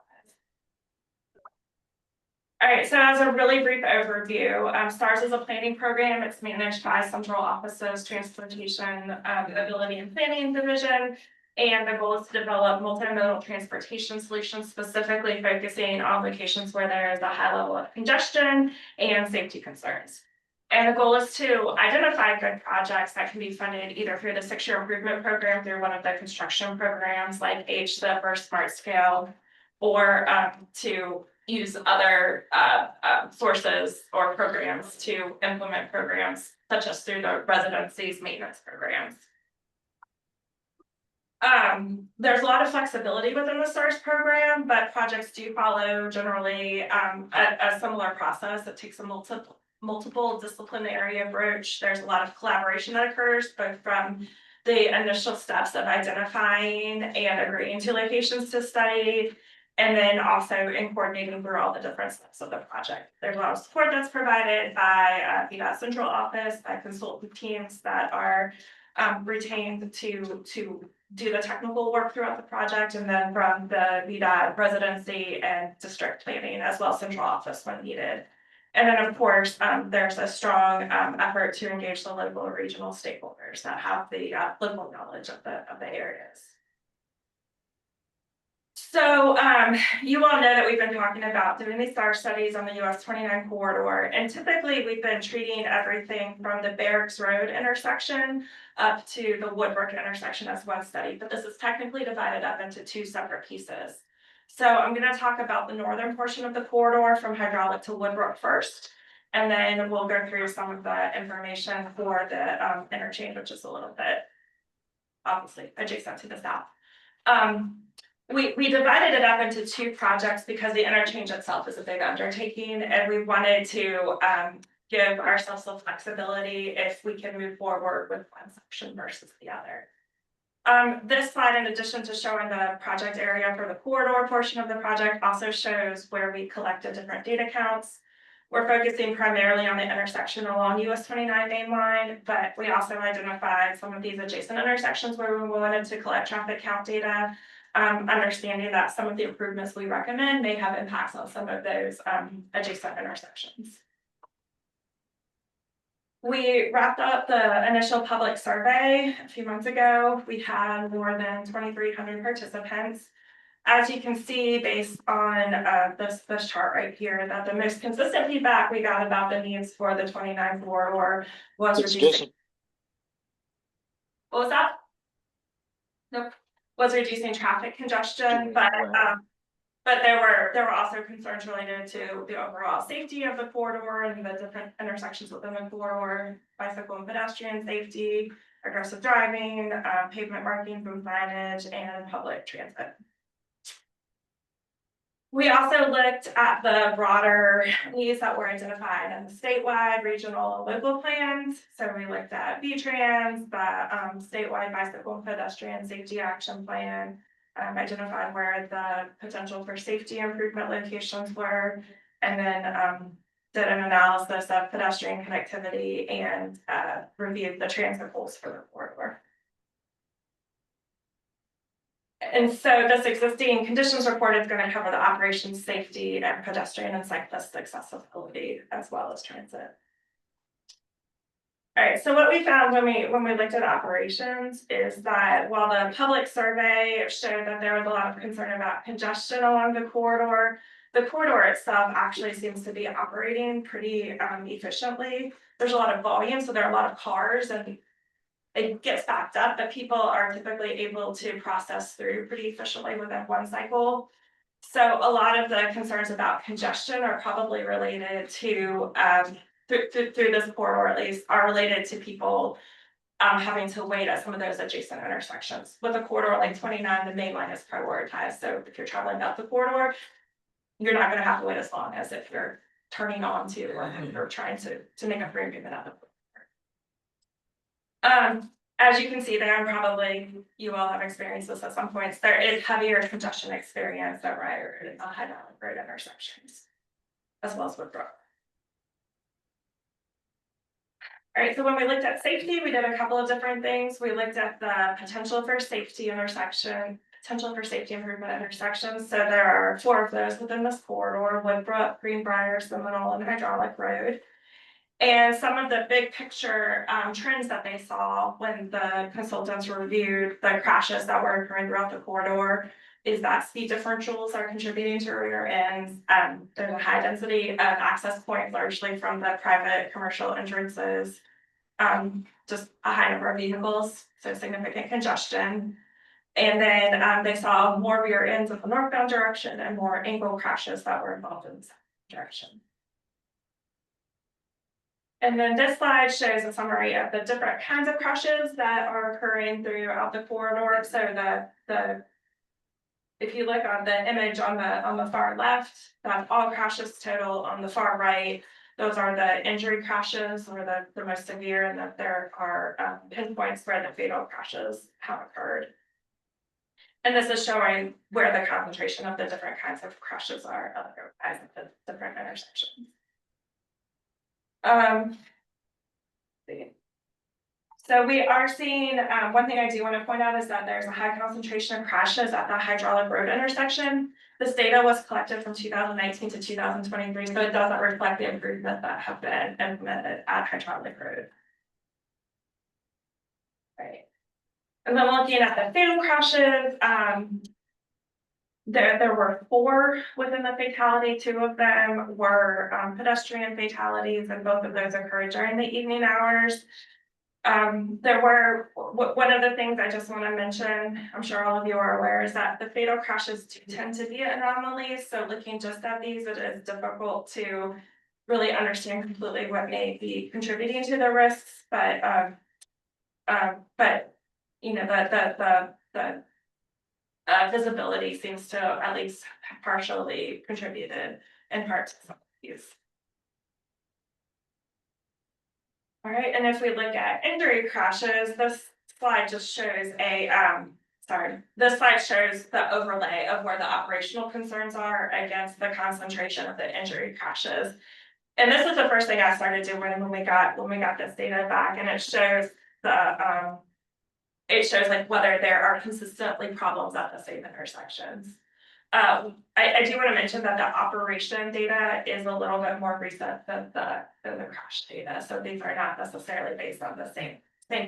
All right, so as a really brief overview, STARS is a planning program. It's managed by Central Office's Transportation, Mobility and Planning Division. And the goal is to develop multimodal transportation solutions, specifically focusing on locations where there is a high level of congestion and safety concerns. And the goal is to identify good projects that can be funded either through the 6-year improvement program, through one of the construction programs like HSIP or Smart Scale, or to use other sources or programs to implement programs such as through the residencies maintenance programs. There's a lot of flexibility within the STARS program, but projects do follow generally a similar process. It takes a multiple disciplinary approach. There's a lot of collaboration that occurs both from the initial steps of identifying and agreeing to locations to study, and then also in coordinating through all the different steps of the project. There's a lot of support that's provided by VDOT Central Office, by consultant teams that are retained to do the technical work throughout the project, and then from the VDOT residency and district planning as well as central office when needed. And then of course, there's a strong effort to engage the local and regional stakeholders that have the local knowledge of the areas. So you all know that we've been talking about doing these STAR studies on the US 29 corridor, and typically we've been treating everything from the Barracks Road intersection up to the Woodbrook intersection as one study, but this is technically divided up into 2 separate pieces. So I'm going to talk about the northern portion of the corridor from Hydraulic to Woodbrook first, and then we'll go through some of the information for the interchange, which is a little bit obviously adjacent to the south. We divided it up into 2 projects because the interchange itself is a big undertaking, and we wanted to give ourselves some flexibility if we can move forward with one section versus the other. This slide, in addition to showing the project area for the corridor portion of the project, also shows where we collected different data counts. We're focusing primarily on the intersection along US 29 main line, but we also identified some of these adjacent intersections where we wanted to collect traffic count data, understanding that some of the improvements we recommend may have impacts on some of those adjacent intersections. We wrapped up the initial public survey a few months ago. We had more than 2,300 participants. As you can see, based on this chart right here, that the most consistent feedback we got about the needs for the 29 corridor was reducing. What was that? Nope. Was reducing traffic congestion, but there were also concerns related to the overall safety of the corridor and the different intersections within the corridor, bicycle and pedestrian safety, aggressive driving, pavement markings and signage, and public transit. We also looked at the broader needs that were identified in the statewide, regional, and local plans. So we looked at VTrans, the statewide bicycle and pedestrian safety action plan, identified where the potential for safety improvement locations were, and then did an analysis of pedestrian connectivity and reviewed the transit goals for the corridor. And so this existing conditions report is going to cover the operations, safety, and pedestrian and cyclist accessibility, as well as transit. All right, so what we found when we looked at operations is that while the public survey showed that there was a lot of concern about congestion along the corridor itself actually seems to be operating pretty efficiently. There's a lot of volume, so there are a lot of cars, and it gets backed up, but people are typically able to process through pretty efficiently within one cycle. So a lot of the concerns about congestion are probably related to, through this corridor at least, are related to people having to wait at some of those adjacent intersections. With a corridor like 29, the main line is prioritized. So if you're traveling up the corridor, you're not going to have to wait as long as if you're turning on to or trying to make a free movement out of the as you can see there, and probably you all have experienced this at some points, there is heavier congestion experience over hydraulic road intersections, as well as Woodbrook. All right, so when we looked at safety, we did a couple of different things. We looked at the potential for safety improvement intersections. So there are 4 of those within this corridor: Woodbrook, Greenbrier, Seminole, and Hydraulic Road. And some of the big picture trends that they saw when the consultants reviewed the crashes that were occurring throughout the corridor is that speed differentials are contributing to rear ends. There's a high density of access points, largely from the private commercial entrances. Just a high number of vehicles, so significant congestion. And then they saw more rear ends in the northbound direction and more angle crashes that were involved in the south direction. And then this slide shows a summary of the different kinds of crashes that are occurring throughout the corridor. So if you look on the image on the far left, that's all crashes total. On the far right, those are the injury crashes or the most severe, and that there are pinpoints where the fatal crashes have occurred. And this is showing where the concentration of the different kinds of crashes are at the different intersections. So we are seeing, one thing I do want to point out is that there's a high concentration of crashes at the hydraulic road intersection. This data was collected from 2019 to 2023, so it doesn't reflect the improvements that have been implemented at hydraulic road. Right. And then looking at the fatal crashes, there were 4 within the fatality. 2 of them were pedestrian fatalities, and both of those occurred during the evening hours. There were, one of the things I just want to mention, I'm sure all of you are aware, is that the fatal crashes do tend to be anomalies. So looking just at these, it is difficult to really understand completely what may be contributing to the risks. But you know, the visibility seems to at least partially contributed in part to some of these. All right, and if we look at injury crashes, this slide just shows this slide shows the overlay of where the operational concerns are against the concentration of the injury crashes. And this is the first thing I started doing when we got this data back, and it shows like whether there are consistently problems at the same intersections. I do want to mention that the operation data is a little bit more recent than the crash data. So these are not necessarily based on the same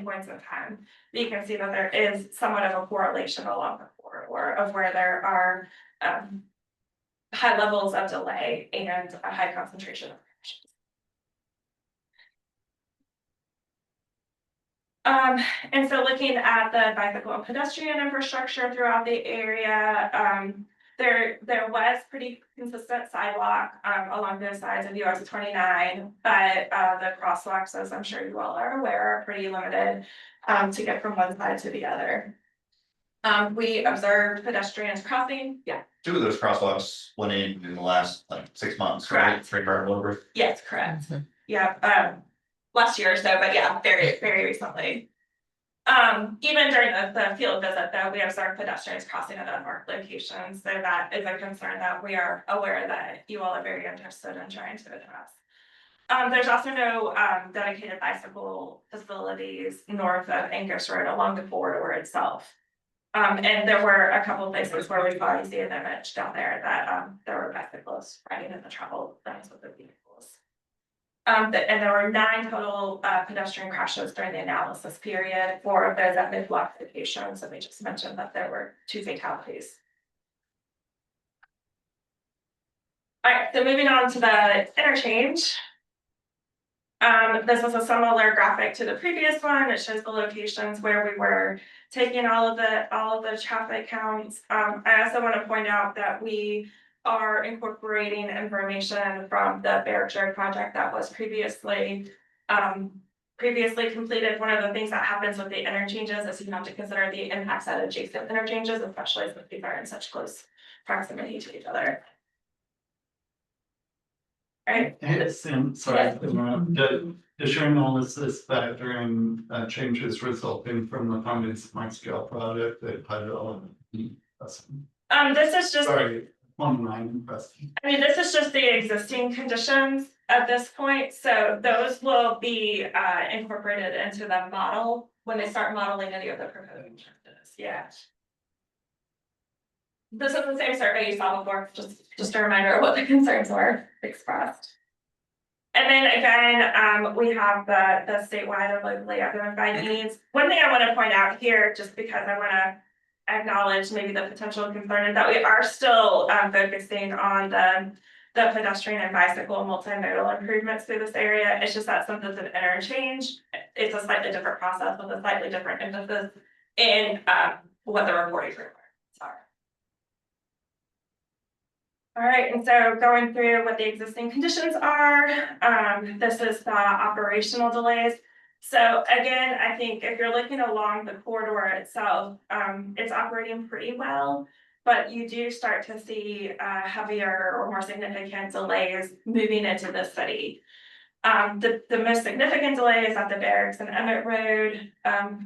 points in time. But you can see that there is somewhat of a correlation along the corridor of where there are high levels of delay and a high concentration of crashes. And so looking at the bicycle and pedestrian infrastructure throughout the area, there was pretty consistent sidewalk along both sides of US 29, but the crosswalks, as I'm sure you all are aware, are pretty limited to get from one side to the other. We observed pedestrians crossing. Yeah. 2 of those crosswalks went in the last like 6 months, Correct. right? Yes, correct. Yeah, last year or so, but yeah, very, very recently. Even during the field visit, though, we observed pedestrians crossing at unmarked locations. So that is a concern that we are aware that you all are very interested in trying to address. There's also no dedicated bicycle facilities north of Angus Road along the corridor itself. And there were a couple of places where we thought you see an image down there that there were bicyclists riding in the travel lanes with the vehicles. And there were 9 total pedestrian crashes during the analysis period. 4 of those at mid-block locations, and we just mentioned that there were 2 fatalities. All right, so moving on to the interchange. This is a similar graphic to the previous one. It shows the locations where we were taking all of the traffic counts. I also want to point out that we are incorporating information from the Berkshire project that was previously completed. One of the things that happens with the interchanges is you have to consider the impacts at adjacent interchanges, especially since these are in such close proximity to each other. Right. Sam, sorry, does your analysis factor in changes resulting from the funding smart scale project that hydraulic? This is just. Sorry, 1-9 question. I mean, this is just the existing conditions at this point, so those will be incorporated into the model when they start modeling any of the proposed changes. Yeah. This is the same survey you saw before, just a reminder of what the concerns were expressed. And then again, we have the statewide or locally identified needs. One thing I want to point out here, just because I want to acknowledge maybe the potential concern is that we are still focusing on the pedestrian and bicycle multimodal improvements through this area. It's just that since it's an interchange, it's a slightly different process with a slightly different emphasis in what the reporting requirements are. All right, and so going through what the existing conditions are, this is the operational delays. So again, I think if you're looking along the corridor itself, it's operating pretty well, but you do start to see heavier or more significant delays moving into the city. The most significant delay is at the Barracks and Emmett Road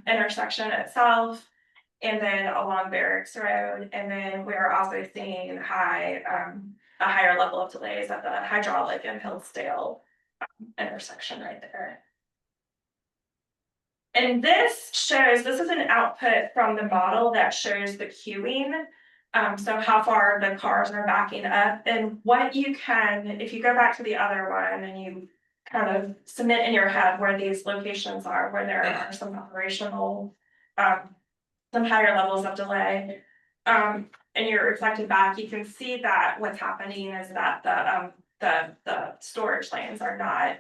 intersection itself, and then along Barracks Road, and then we're also seeing a higher level of delays at the Hydraulic and Hillsdale intersection right there. And this is an output from the model that shows the queuing. So how far the cars are backing up, and what you can, if you go back to the other one and you kind of submit in your head where these locations are, where there are some operational, some higher levels of delay, and you're reflected back, you can see that what's happening is that the storage lanes are not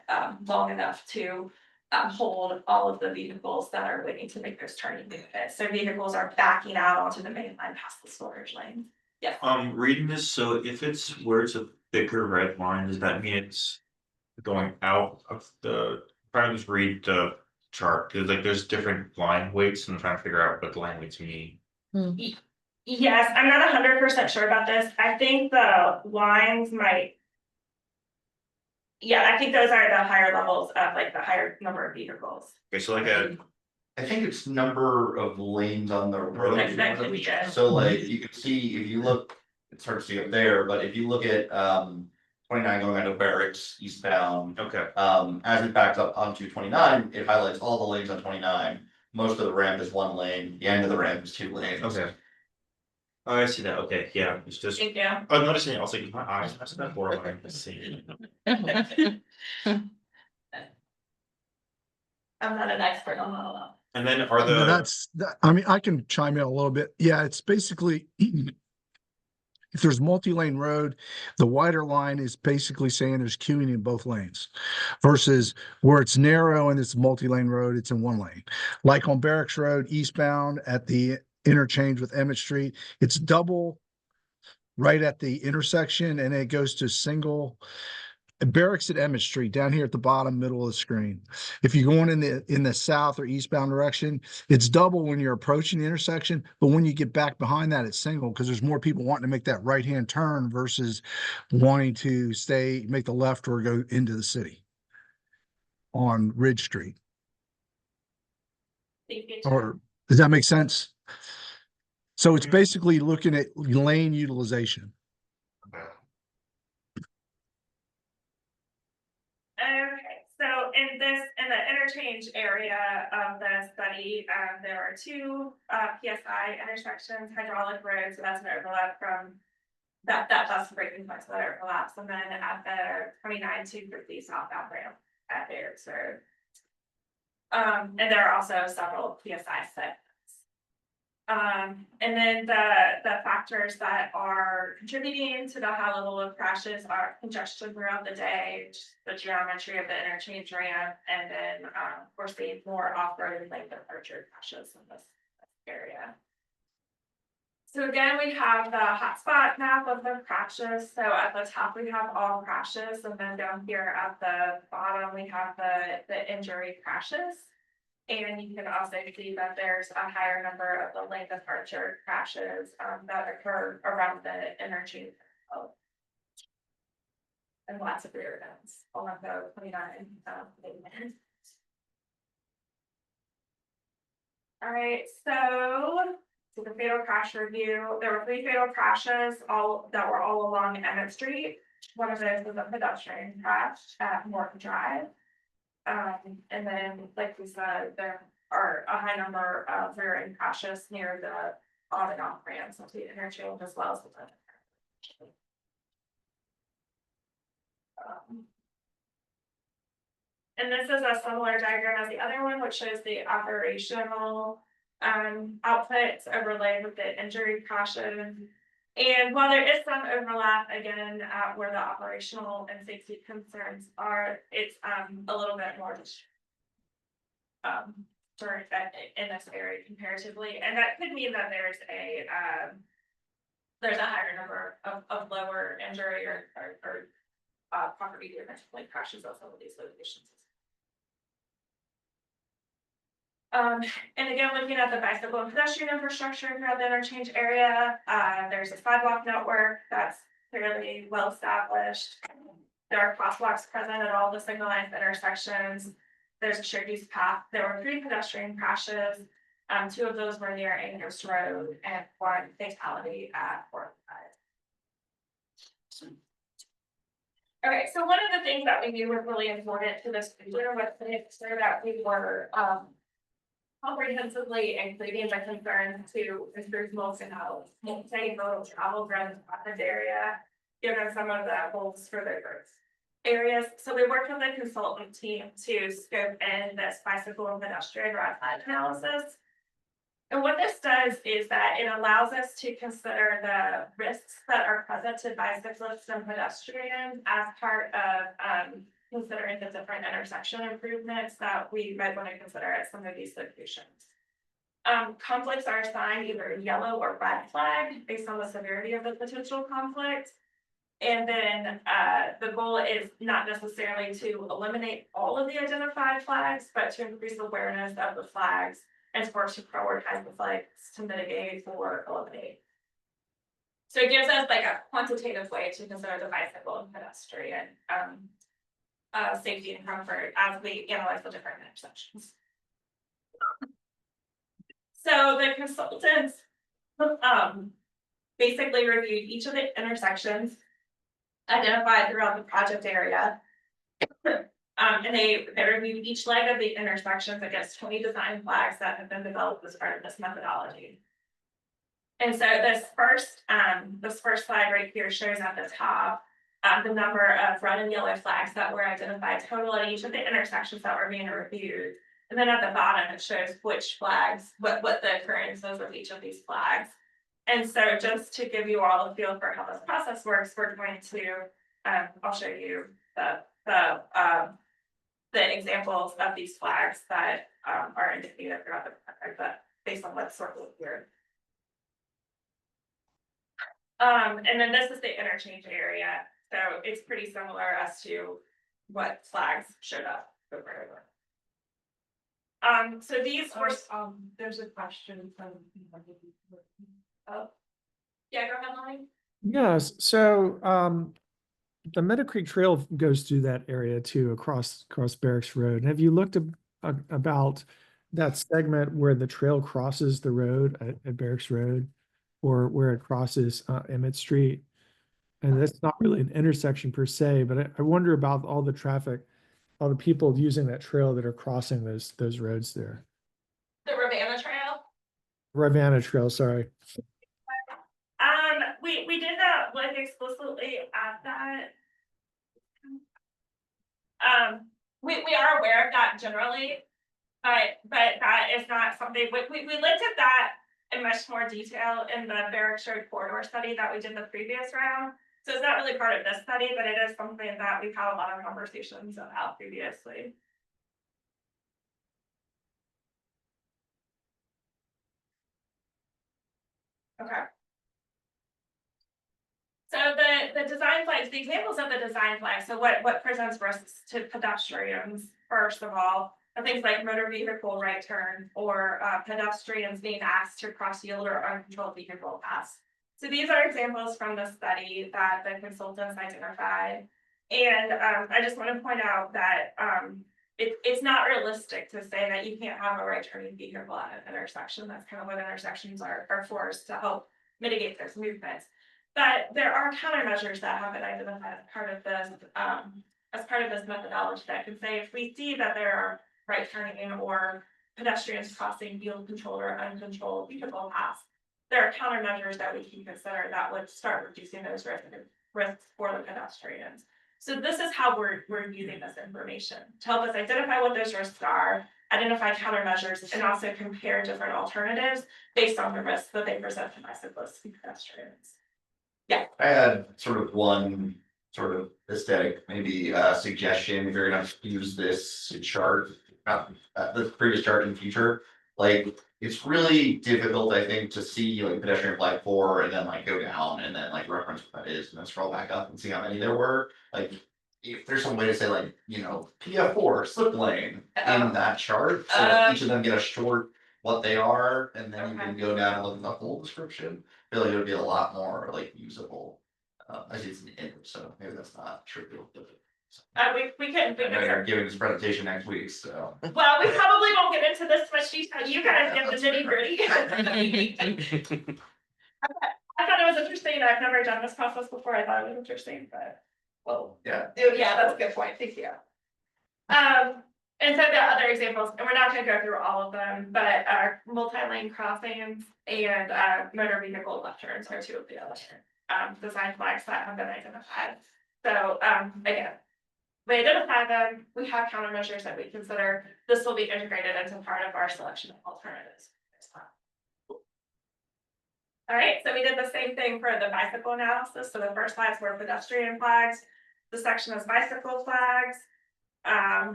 long enough to hold all of the vehicles that are waiting to make those turning movements. So vehicles are backing out onto the main line past the storage lane. Yeah. Reading this, so if it's where it's a thicker red line, does that mean it's going out of the, trying to just read the chart, because like there's different line weights and I'm trying to figure out what the line weights mean. Yes, I'm not 100% sure about this. I think the lines might. Yeah, I think those are the higher levels of like the higher number of vehicles. Okay, so like I think it's number of lanes on the road. That could be it. So like you can see, if you look, it's hard to see up there, but if you look at 29 going out of Barracks eastbound. Okay. As it backs up onto 29, it highlights all the lanes on 29. Most of the ramp is one lane, the end of the ramp is 2 lanes. Okay. Oh, I see that. Okay, yeah, it's just Thank you. I was noticing it, I was like, my eyes messed up or am I seeing it? I'm not an expert on that. And then are No, the I mean, I can chime in a little bit. Yeah, it's basically if there's multi-lane road, the wider line is basically saying there's queuing in both lanes versus where it's narrow and it's multi-lane road, it's in one lane. Like on Barracks Road eastbound at the interchange with Emmett Street, it's double right at the intersection and it goes to single. Barracks at Emmett Street down here at the bottom middle of the screen. If you're going in the south or eastbound direction, it's double when you're approaching the intersection, but when you get back behind that, it's single because there's more people wanting to make that right-hand turn versus wanting to make the left or go into the city on Ridge Street. Or does that make sense? So it's basically looking at lane utilization. Okay, so in the interchange area of the study, there are 2 PSI intersections, Hydraulic Road, so that's an overlap from that's the breaking point, so that overlaps, and then at the 29 250 southbound ramp at Barracks Road. And there are also several PSI segments. And then the factors that are contributing to the high level of crashes are congestion throughout the day, the geometry of the interchange ramp, and then we're seeing more off-road and lane departure crashes in this area. So again, we have the hotspot map of the crashes. So at the top we have all crashes, and then down here at the bottom we have the injury crashes. And you can also see that there's a higher number of the lane departure crashes that occur around the interchange. And lots of rear events along the 29 pavement. All right, so the fatal crash review. There were 3 fatal crashes, that were all along Emmett Street. One of those was a pedestrian crash at Morton Drive. And then, like we said, there are a high number of rear-end crashes near the on and off ramps of the interchange as well as the. And this is a similar diagram as the other one, which shows the operational outputs overlaid with the injury caution. And while there is some overlap, again, where the operational and safety concerns are, it's a little bit more during in this area comparatively, and that could mean that there's a higher number of lower injury or property damage, like crashes at some of these locations. And again, looking at the bicycle and pedestrian infrastructure throughout the interchange area, there's a sidewalk network that's fairly well established. There are crosswalks present at all the signal lines intersections. There's a shared use path. There were 3 pedestrian crashes. 2 of those were near Angus Road and 1 fatality at 4th. Okay, so one of the things that we knew was really important to this particular was to make sure that we were comprehensively including the concerns to improve multimodal travel around the project area, given some of the goals for the growth areas. So we worked with the consultant team to scope in this bicycle and pedestrian route plan analysis. And what this does is that it allows us to consider the risks that are present to bicyclists and pedestrians as part of considering the different intersection improvements that we might want to consider at some of these locations. Conflicts are assigned either yellow or red flag based on the severity of the potential conflict. And then the goal is not necessarily to eliminate all of the identified flags, but to increase awareness of the flags and to work to prioritize the flags to mitigate or eliminate. So it gives us like a quantitative way to consider the bicycle and pedestrian safety and comfort as we analyze the different intersections. So the consultants basically reviewed each of the intersections identified throughout the project area. And they reviewed each leg of the intersections against 20 design flags that have been developed as part of this methodology. And so this first slide right here shows at the top the number of red and yellow flags that were identified total at each of the intersections that were being reviewed. And then at the bottom, it shows which flags, what the occurrences of each of these flags. And so just to give you all a feel for how this process works, we're going to, I'll show you the examples of these flags that are indicated throughout the project, but based on what's circled here. And then this is the interchange area. So it's pretty similar as to what flags showed up over. So these were, There's a question from. oh, yeah, go ahead, Lonnie. Yes, so the Meadow Creek Trail goes through that area too, across Barracks Road. And have you looked about that segment where the trail crosses the road at Barracks Road, or where it crosses Emmett Street? And that's not really an intersection per se, but I wonder about all the traffic, all the people using that trail that are crossing those roads there. The Ravenna Trail. Ravenna Trail, sorry. We did not look explicitly at that. We are aware of that generally, but that is not something we looked at that in much more detail in the Barracks Road corridor study that we did the previous round. So it's not really part of this study, but it is something that we've had a lot of conversations about previously. Okay. So the design flags, the examples of the design flags, so what presents risks to pedestrians, first of all, are things like motor vehicle right turn or pedestrians being asked to cross yield or uncontrolled vehicle paths. So these are examples from the study that the consultants identified. And I just want to point out that it's not realistic to say that you can't have a right turning vehicle at an intersection. That's kind of what intersections are for, is to help mitigate those movements. But there are countermeasures that have been identified as part of this methodology that can say if we see that there are right turning or pedestrians crossing field controlled or uncontrolled vehicle paths, there are countermeasures that we can consider that would start reducing those risks for the pedestrians. So this is how we're using this information to help us identify what those risks are, identify countermeasures, and also compare different alternatives based on the risks that they present to bicyclists and pedestrians. I had sort of one sort of aesthetic, maybe suggestion, if you're gonna use this chart, the previous chart in future. Like, it's really difficult, I think, to see like pedestrian flag 4 and then like go down and then like reference what that is and then scroll back up and see how many there were. Like, if there's some way to say like, you know, PF4 slip lane in that chart, so that each of them get a short what they are, and then you can go down and look at the full description. I feel like it would be a lot more like usable. I see it's an image, so maybe that's not trivial. We can. I know you're giving this presentation next week, so. Well, we probably won't get into this much detail. You guys get the nitty gritty. I thought it was interesting. I've never done this process before. I thought it was interesting, but well, yeah, that's a good point. Thank you. And so the other examples, and we're not going to go through all of them, but multi-lane crossings and motor vehicle left turns are two of the other design flags that have been identified. So again, we identify them, we have countermeasures that we consider. This will be integrated into part of our selection of alternatives. All right, so we did the same thing for the bicycle analysis. So the first slides were pedestrian flags. The section is bicycle flags.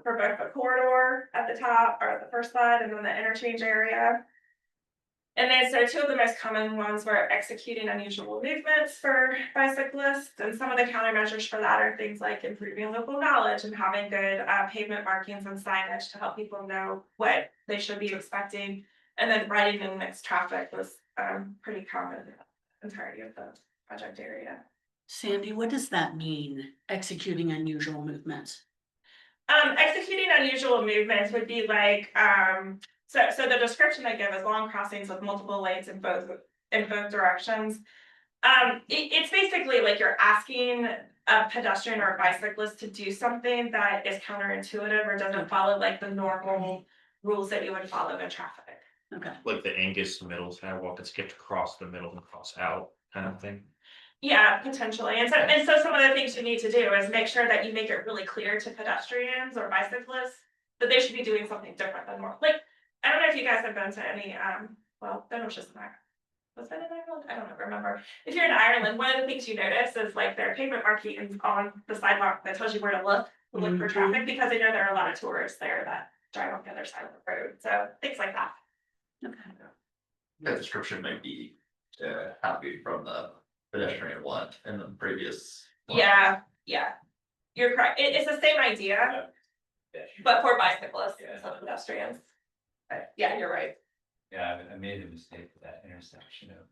For both the corridor at the top or at the first slide and then the interchange area. And then so two of the most common ones were executing unusual movements for bicyclists. And some of the countermeasures for that are things like improving local knowledge and having good pavement markings and signage to help people know what they should be expecting. And then riding in mixed traffic was pretty common in the entirety of the project area. Sandy, what does that mean, executing unusual movements? Executing unusual movements would be like, so the description I give is long crossings with multiple lanes in both directions. It's basically like you're asking a pedestrian or a bicyclist to do something that is counterintuitive or doesn't follow like the normal rules that you would follow in traffic. Okay. Like the Angus middle sidewalk, it's get to cross the middle and cross out kind of thing. Yeah, potentially. And so some of the things you need to do is make sure that you make it really clear to pedestrians or bicyclists that they should be doing something different than normal. Like, I don't know if you guys have been to any, well, that was just in Ireland. Was that in Ireland? I don't remember. If you're in Ireland, one of the things you notice is like their pavement markings on the sidewalk that tells you where to look for traffic, because they know there are a lot of tourists there that drive on the other side of the road. So things like that. Okay. The description might be copied from the pedestrian one in the previous one. Yeah, you're correct. It's the same idea, but for bicyclists instead of pedestrians. But yeah, you're right. Yeah, I made a mistake with that intersection of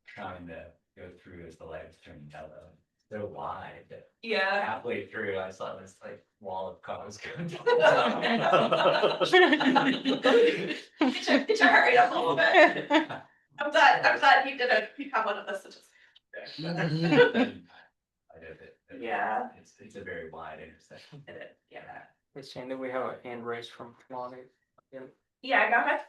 trying to go through as the light was turning yellow. So wide that Yeah. halfway through I saw this like wall of cars going Get your heart rate up a little bit. I'm glad you didn't become one of the statistics. Yeah. It's a very wide intersection. Yeah. Hey, Sandy, we have a hand raised from Lonnie. Yeah, go ahead.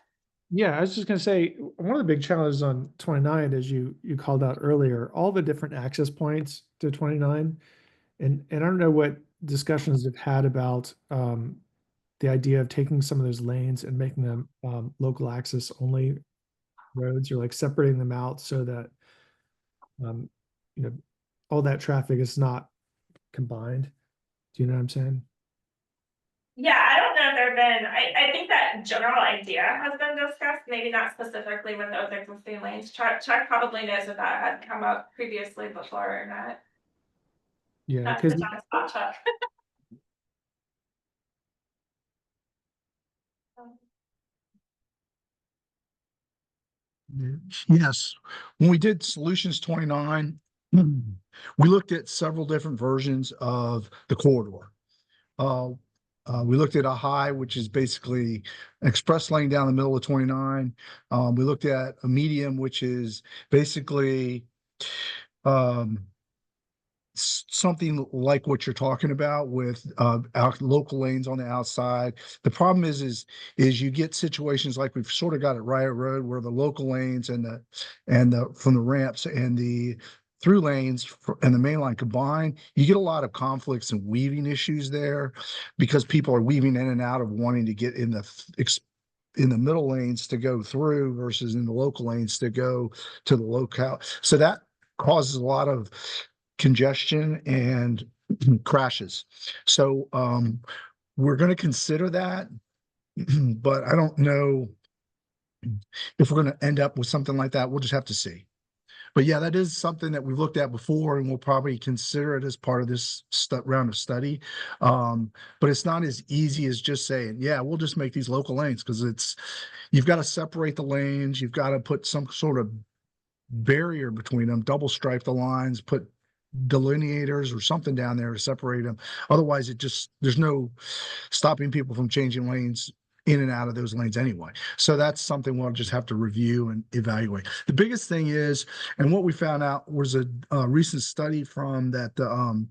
Yeah, I was just gonna say, one of the big challenges on 29, as you called out earlier, all the different access points to 29. And I don't know what discussions you've had about the idea of taking some of those lanes and making them local access only roads, or like separating them out so that all that traffic is not combined. Do you know what I'm saying? Yeah, I don't know if there have been, I think that general idea has been discussed, maybe not specifically with those existing lanes. Chuck probably knows if that had come up previously before or not. Yeah, Not because to put you on the spot, Chuck. Yes, when we did Solutions 29, we looked at several different versions of the corridor. We looked at a high, which is basically an express lane down the middle of 29. We looked at a medium, which is basically something like what you're talking about with local lanes on the outside. The problem is you get situations like we've sort of got at Riot Road, where the local lanes and the from the ramps and the through lanes and the main line combined, you get a lot of conflicts and weaving issues there because people are weaving in and out of wanting to get in the middle lanes to go through versus in the local lanes to go to the locale. So that causes a lot of congestion and crashes. So we're going to consider that, but I don't know if we're going to end up with something like that. We'll just have to see. But yeah, that is something that we've looked at before, and we'll probably consider it as part of this round of study. But it's not as easy as just saying, yeah, we'll just make these local lanes, because you've got to separate the lanes. You've got to put some sort of barrier between them, double stripe the lines, put delineators or something down there to separate them. Otherwise, there's no stopping people from changing lanes in and out of those lanes anyway. So that's something we'll just have to review and evaluate. The biggest thing is, and what we found out was a recent study from that the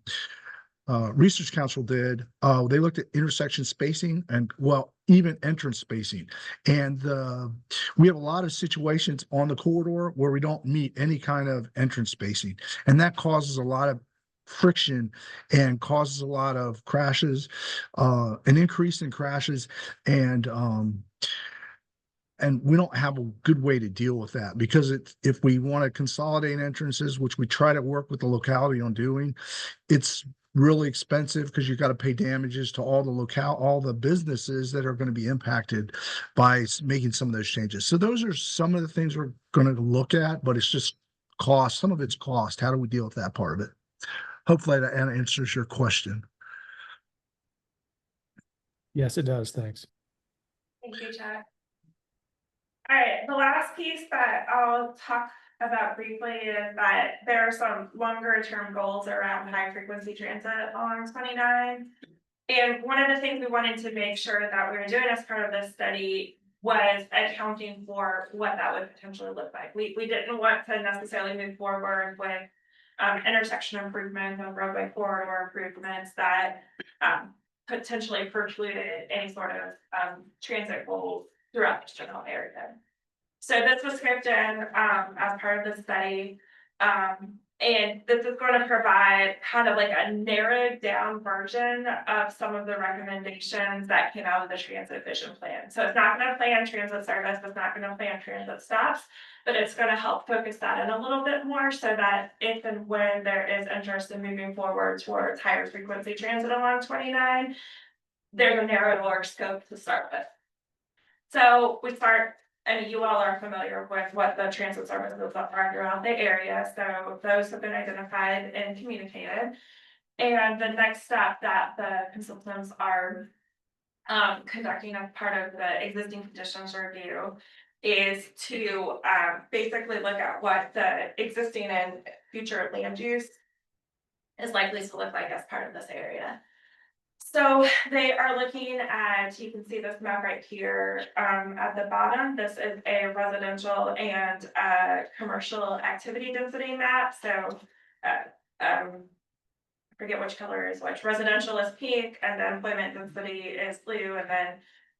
Research Council did. They looked at intersection spacing and, well, even entrance spacing. And we have a lot of situations on the corridor where we don't meet any kind of entrance spacing. And that causes a lot of friction and causes a lot of crashes, an increase in crashes, and we don't have a good way to deal with that, because if we want to consolidate entrances, which we try to work with the locality on doing, it's really expensive because you've got to pay damages to all the businesses that are going to be impacted by making some of those changes. So those are some of the things we're going to look at, but it's just cost. Some of it's cost. How do we deal with that part of it? Hopefully that answers your question. Yes, it does. Thanks. Thank you, Chad. All right, the last piece that I'll talk about briefly is that there are some longer term goals around high frequency transit along 29. And one of the things we wanted to make sure that we were doing as part of this study was accounting for what that would potentially look like. We didn't want to necessarily move forward with intersection improvements and roadway corridor improvements that potentially precluded any sort of transit goals throughout this general area. So this was scoped in as part of the study. And this is going to provide kind of like a narrowed down version of some of the recommendations that came out of the transit vision plan. So it's not going to plan transit service, it's not going to plan transit stops, but it's going to help focus that in a little bit more, so that if and when there is interest in moving forward towards higher frequency transit along 29, there's a narrower scope to start with. So we start, and you all are familiar with what the transit services are throughout the area. So those have been identified and communicated. And the next step that the consultants are conducting as part of the existing conditions review is to basically look at what the existing and future land use is likely to look like as part of this area. So they are looking at, you can see this map right here at the bottom. This is a residential and commercial activity density map. So I forget which color is which. Residential is pink, and then employment density is blue, and then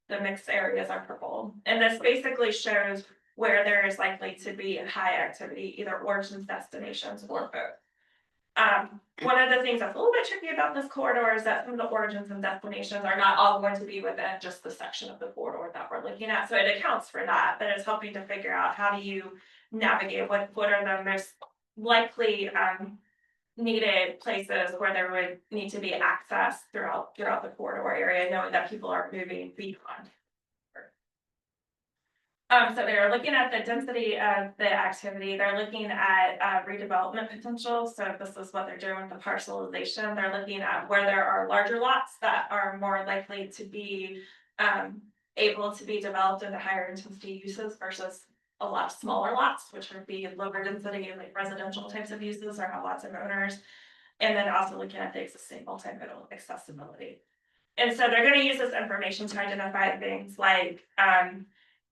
the mixed areas are purple. And this basically shows where there is likely to be high activity, either origins, destinations, or both. One of the things that's a little bit tricky about this corridor is that some of the origins and destinations are not all going to be within just the section of the corridor that we're looking at. So it accounts for that, but it's helping to figure out how do you navigate what are the most likely needed places where there would need to be access throughout the corridor area, knowing that people are moving beyond. So they're looking at the density of the activity. They're looking at redevelopment potential. So this is what they're doing with the parcelization. They're looking at where there are larger lots that are more likely to be able to be developed into higher intensity uses versus a lot of smaller lots, which would be lower density, like residential types of uses or have lots of owners. And then also looking at the existing multimodal accessibility. And so they're going to use this information to identify things like,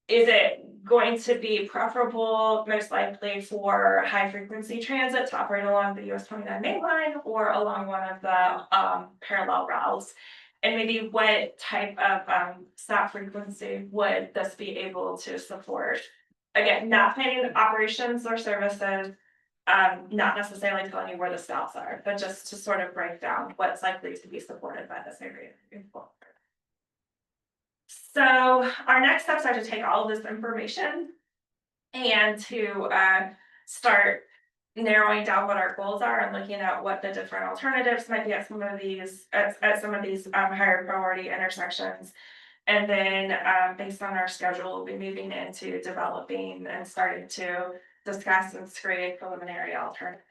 is it going to be preferable, most likely, for high frequency transit to operate along the US 29 main line or along one of the parallel routes? And maybe what type of stop frequency would this be able to support? Again, not planning operations or services, Not necessarily telling you where the stops are, but just to sort of break down what's likely to be supported by this area moving forward. So our next steps are to take all of this information and to start narrowing down what our goals are and looking at what the different alternatives might be at some of these higher priority intersections. And then based on our schedule, we'll be moving into developing and starting to discuss and create preliminary alternatives.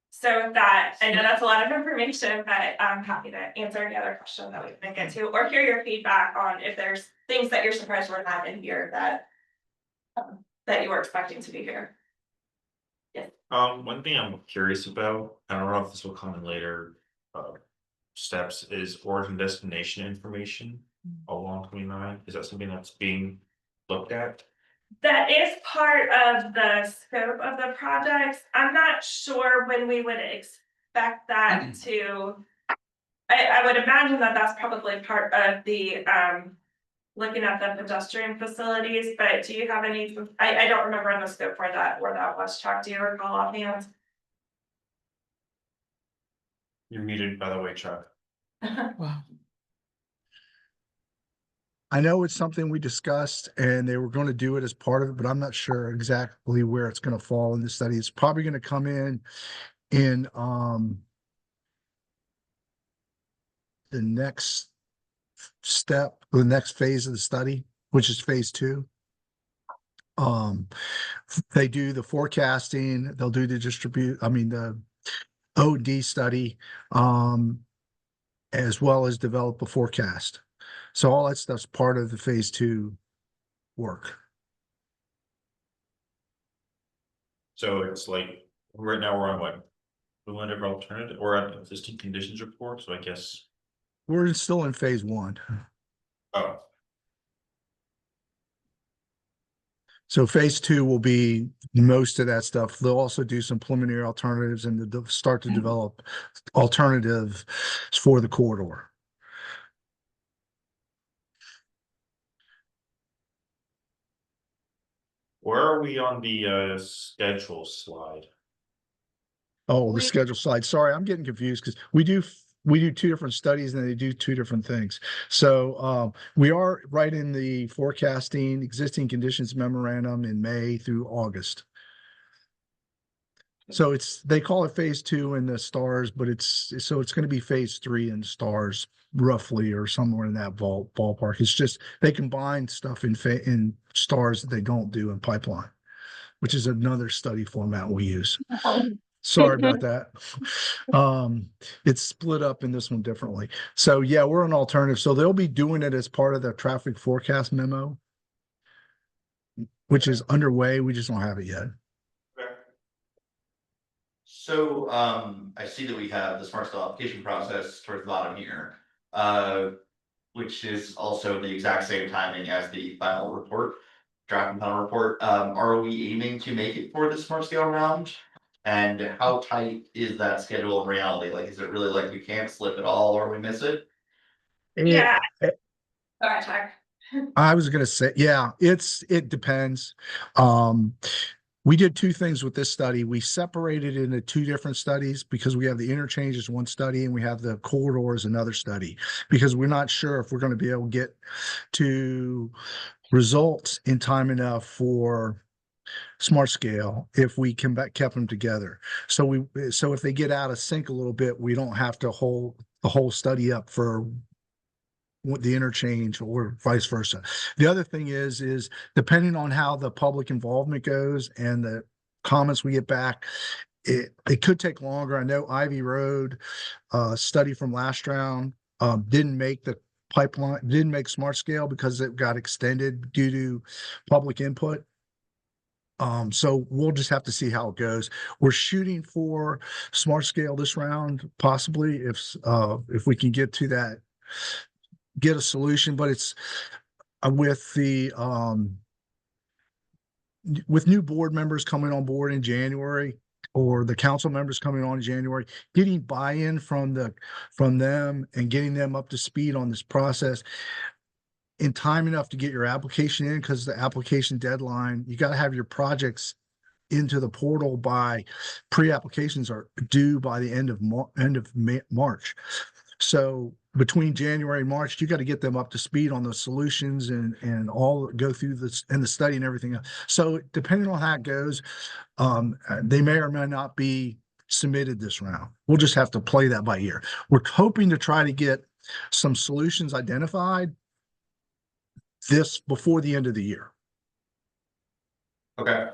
So with that, I know that's a lot of information, but I'm happy to answer any other question that we can get to, or hear your feedback on if there's things that you're surprised we're not in here that you were expecting to be here. Yes. One thing I'm curious about, I don't know if this will come in later steps, is origin destination information along 29. Is that something that's being looked at? That is part of the scope of the project. I'm not sure when we would expect that to. I would imagine that that's probably part of the looking at the pedestrian facilities, but do you have any, I don't remember in the scope where that was, Chuck, do you recall offhand? You're muted, by the way, Chuck. Wow. I know it's something we discussed and they were going to do it as part of it, but I'm not sure exactly where it's going to fall in the study. It's probably going to come in the next step, the next phase of the study, which is phase 2. They do the forecasting, they'll do the O&D study, as well as develop a forecast. So all that stuff's part of the phase 2 work. So it's like, right now we're on what? Preliminary alternative or an existing conditions report, so I guess. We're still in phase 1. Oh. So phase 2 will be most of that stuff. They'll also do some preliminary alternatives and they'll start to develop alternatives for the corridor. Where are we on the schedule slide? Oh, the schedule slide. Sorry, I'm getting confused because we do 2 different studies and they do 2 different things. So we are right in the forecasting existing conditions memorandum in May through August. So they call it phase 2 in the stars, but it's going to be phase 3 in stars roughly, or somewhere in that ballpark. It's just they combine stuff in stars that they don't do in pipeline, which is another study format we use. Sorry about that. It's split up in this one differently. So yeah, we're an alternative. So they'll be doing it as part of the traffic forecast memo, which is underway. We just don't have it yet. So I see that we have the smart scale application process towards the bottom here, which is also the exact same timing as the final report, draft and final report. Are we aiming to make it for the smart scale round? And how tight is that schedule in reality? Like, is it really like we can't slip it all or we miss it? Yeah. All right, Chuck. I was going to say, yeah, it depends. We did 2 things with this study. We separated it into 2 different studies because we have the interchanges one study and we have the corridors another study, because we're not sure if we're going to be able to get to results in time enough for smart scale if we kept them together. So if they get out of sync a little bit, we don't have to hold the whole study up for the interchange or vice versa. The other thing is depending on how the public involvement goes and the comments we get back, it could take longer. I know Ivy Road study from last round didn't make the pipeline, didn't make smart scale because it got extended due to public input. So we'll just have to see how it goes. We're shooting for smart scale this round, possibly if we can get to that, get a solution, but it's with new board members coming on board in January, or the council members coming on in January, getting buy-in from them and getting them up to speed on this process in time enough to get your application in, because the application deadline, you got to have your projects into the portal by pre-applications are due by the end of March. So between January and March, you got to get them up to speed on the solutions and all go through this and the study and everything else. So depending on how it goes, they may or may not be submitted this round. We'll just have to play that by ear. We're hoping to try to get some solutions identified this before the end of the year. Okay.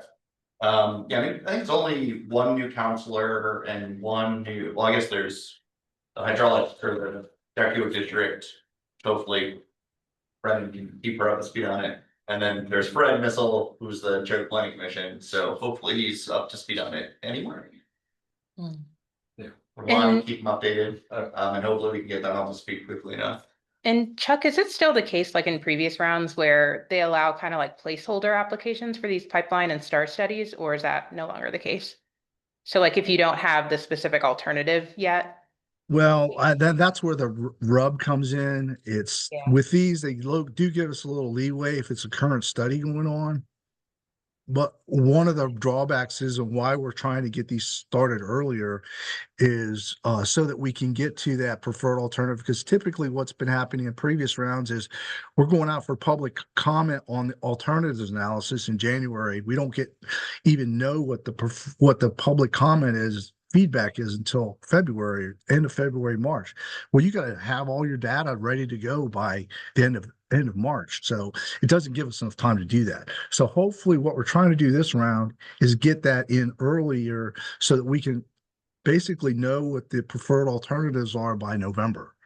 Yeah, I think it's only one new counselor and one new, well, I guess there's the hydraulics for the Deco district. Hopefully, Brendan can keep her up to speed on it. And then there's Fred Missile, who's the chair of the planning commission. So hopefully he's up to speed on it anywhere. Yeah, we want to keep him updated, and hopefully we can get them up to speed quickly enough. And Chuck, is it still the case like in previous rounds where they allow kind of like placeholder applications for these pipeline and STAR studies, or is that no longer the case? So like if you don't have the specific alternative yet? Well, that's where the rub comes in. It's with these, they do give us a little leeway if it's a current study going on. But one of the drawbacks is of why we're trying to get these started earlier is so that we can get to that preferred alternative. Because typically what's been happening in previous rounds is we're going out for public comment on the alternatives analysis in January. We don't even know what the public comment is, feedback is, until February, end of February, March. Well, you got to have all your data ready to go by the end of March. So it doesn't give us enough time to do that. So hopefully what we're trying to do this round is get that in earlier so that we can basically know what the preferred alternatives are by November.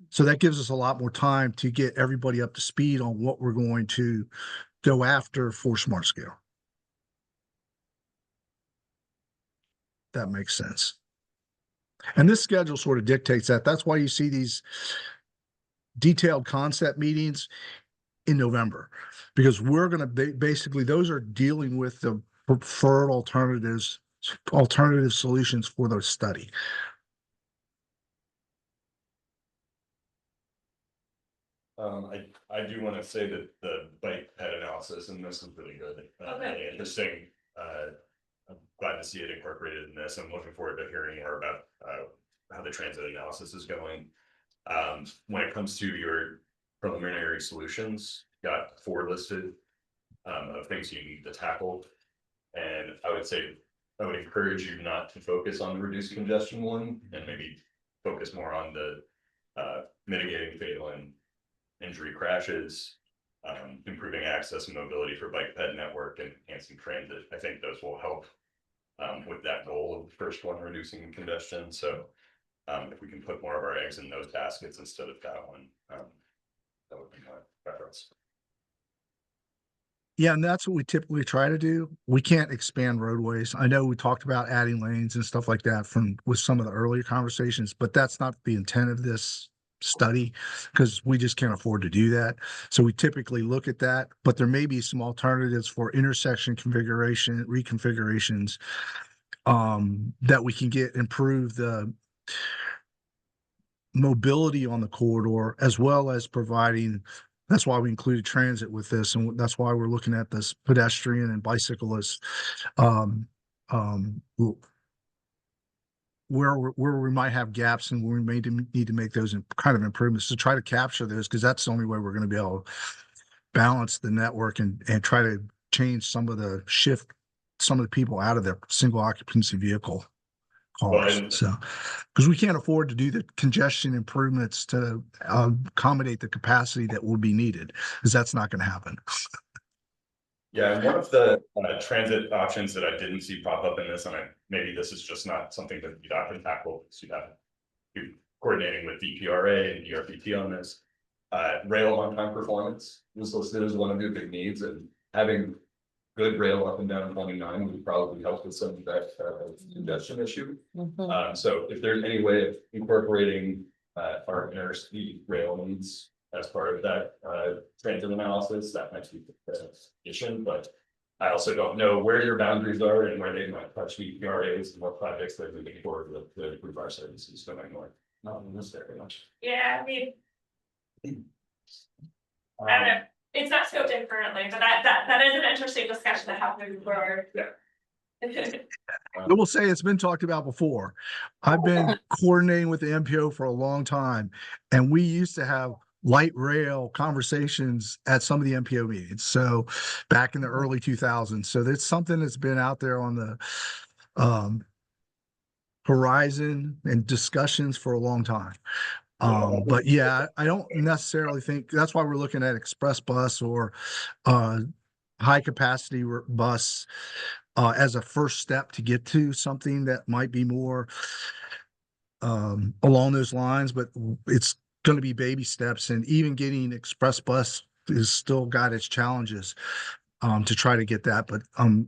So that gives us a lot more time to get everybody up to speed on what we're going to go after for Smart Scale. That makes sense. And this schedule sort of dictates that. That's why you see these detailed concept meetings in November, because we're going to basically, those are dealing with the preferred alternative solutions for the study. I do want to say that the bike ped analysis in this is really good, really interesting. I'm glad to see it incorporated in this. I'm looking forward to hearing more about how the transit analysis is going. When it comes to your preliminary solutions, you got 4 listed of things you need to tackle. And I would encourage you not to focus on the reduced congestion one, and maybe focus more on the mitigating fatal and injury crashes, improving access and mobility for bike ped network, and enhancing transit. I think those will help with that goal of the first one, reducing congestion. So if we can put more of our eggs in those baskets instead of that one, that would be my preference. Yeah, and that's what we typically try to do. We can't expand roadways. I know we talked about adding lanes and stuff like that with some of the earlier conversations, but that's not the intent of this study, because we just can't afford to do that. So we typically look at that, but there may be some alternatives for intersection reconfigurations that we can improve the mobility on the corridor, as well as providing. That's why we included transit with this, and that's why we're looking at this pedestrian and bicyclists where we might have gaps, and we may need to make those kind of improvements to try to capture those, because that's the only way we're going to be able to balance the network and try to shift some of the people out of their single occupancy vehicle cars. So, because we can't afford to do the congestion improvements to accommodate the capacity that will be needed, because that's not going to happen. Yeah, and one of the transit options that I didn't see pop up in this, and maybe this is just not something that you'd have to tackle, because you'd have to be coordinating with DPRA and DRPT on this. Rail on-time performance was listed as one of your big needs, and having good rail up and down 29 would probably help with some of that congestion issue. So if there's any way of incorporating our intercity rail needs as part of that transit analysis, that might be the addition. But I also don't know where your boundaries are and where they might touch DPRAs and what projects they're moving forward with to improve our services going north. Not in this very much. Yeah, I mean, I don't know. It's not scoped in currently, but that is an interesting discussion to have moving forward. Yeah. I will say it's been talked about before. I've been coordinating with the MPO for a long time, and we used to have light rail conversations at some of the MPO meetings. So back in the early 2000s. So that's something that's been out there on the horizon and discussions for a long time. But yeah, I don't necessarily think that's why we're looking at express bus or high capacity bus as a first step to get to something that might be more along those lines, but it's going to be baby steps, and even getting express bus is still got its challenges to try to get that. But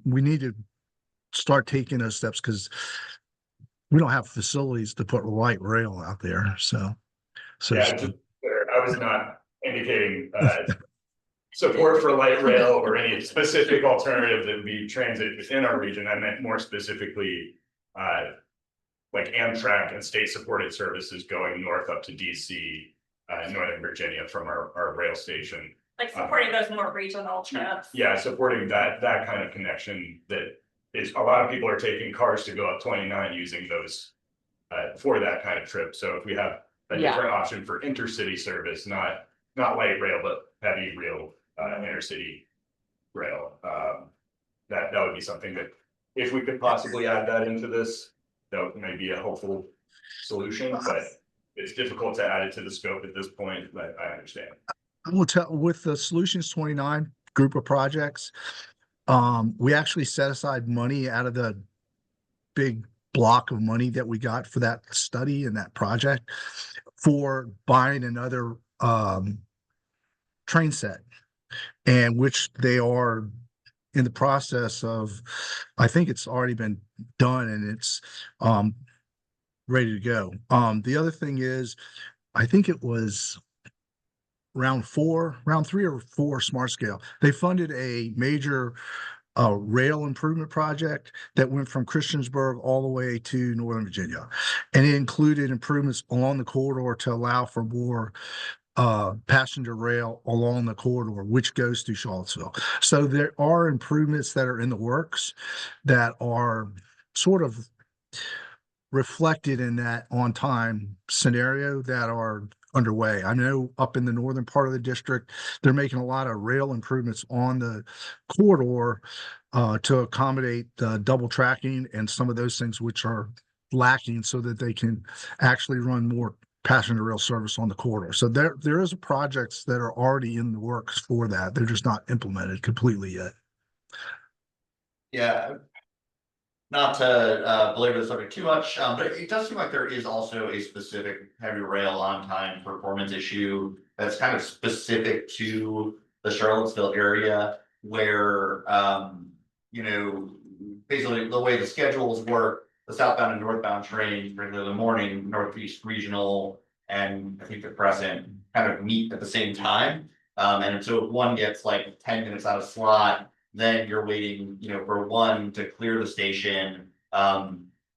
we need to start taking those steps because we don't have facilities to put light rail out there. So Yeah, I was not indicating support for light rail or any specific alternative that would be transit within our region. I meant more specifically like Amtrak and state supported services going north up to DC, Northern Virginia from our rail station. Like supporting those more regional trips. Yeah, supporting that kind of connection that is, a lot of people are taking cars to go up 29 using those for that kind of trip. So if we have a different option for intercity service, not light rail, but heavy rail, intercity rail, that would be something that if we could possibly add that into this, that may be a hopeful solution, but it's difficult to add it to the scope at this point, but I understand. I will tell with the Solutions 29 group of projects, we actually set aside money out of the big block of money that we got for that study and that project for buying another train set, and which they are in the process of. I think it's already been done and it's ready to go. The other thing is, I think it was round 3 or 4 smart scale. They funded a major rail improvement project that went from Christiansburg all the way to Northern Virginia. And it included improvements along the corridor to allow for more passenger rail along the corridor, which goes through Charlottesville. So there are improvements that are in the works that are sort of reflected in that on time scenario that are underway. I know up in the northern part of the district, they're making a lot of rail improvements on the corridor to accommodate double tracking and some of those things which are lacking so that they can actually run more passenger rail service on the corridor. So there is projects that are already in the works for that. They're just not implemented completely yet. Yeah. Not to belabor the subject too much, but it does seem like there is also a specific heavy rail on time performance issue that's kind of specific to the Charlottesville area where, you know, basically the way the schedules work, the southbound and northbound trains, particularly the morning, Northeast Regional, and I think the Crescent kind of meet at the same time. And so if one gets like 10 minutes out of slot, then you're waiting, you know, for one to clear the station.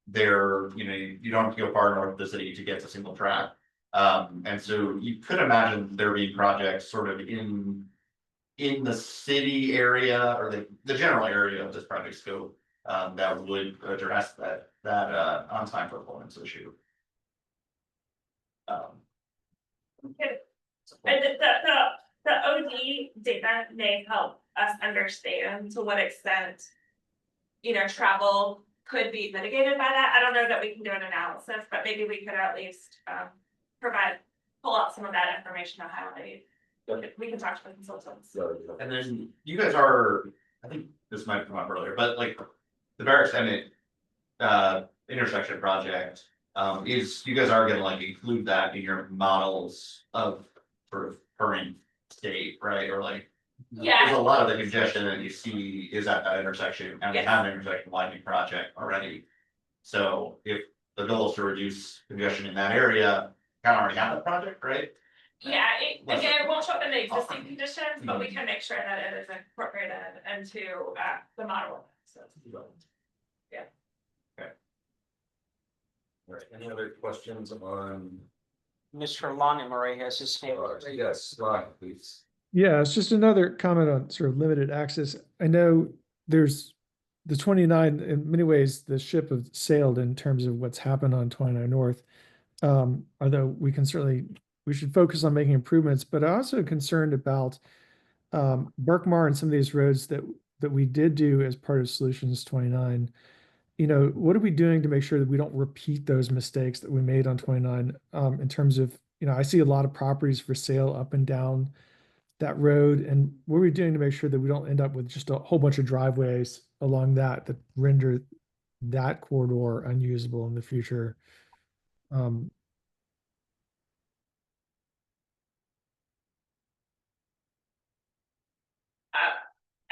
There, you know, you don't have to go far north of the city to get to single track. And so you could imagine there being projects sort of in the city area or the general area of this project scope that would address that on-time performance issue. And the OD data may help us understand to what extent, you know, travel could be mitigated by that. I don't know that we can do an analysis, but maybe we could at least pull out some of that information on how we can talk to the consultants. And then you guys are, I think this might come up earlier, but like the Barracks Emmett intersection project, is you guys are gonna like include that in your models of sort of current state, right? Or like, there's a lot of the congestion that you see is at that intersection, and we have an intersection widening project already. So if the goal is to reduce congestion in that area, kind of already have that project, right? Yeah, again, it won't show up in the existing conditions, but we can make sure that it is incorporated into the model. So, yeah. Okay. All right, any other questions on? Mr. Lonnie Murray has his hand. Yes, Ron, please. Yeah, it's just another comment on sort of limited access. I know there's the 29, in many ways, the ship has sailed in terms of what's happened on 29 North. Although we should focus on making improvements, but I'm also concerned about Berkmar and some of these roads that we did do as part of Solutions 29. You know, what are we doing to make sure that we don't repeat those mistakes that we made on 29 in terms of, you know, I see a lot of properties for sale up and down that road, and what are we doing to make sure that we don't end up with just a whole bunch of driveways along that render that corridor unusable in the future? Um,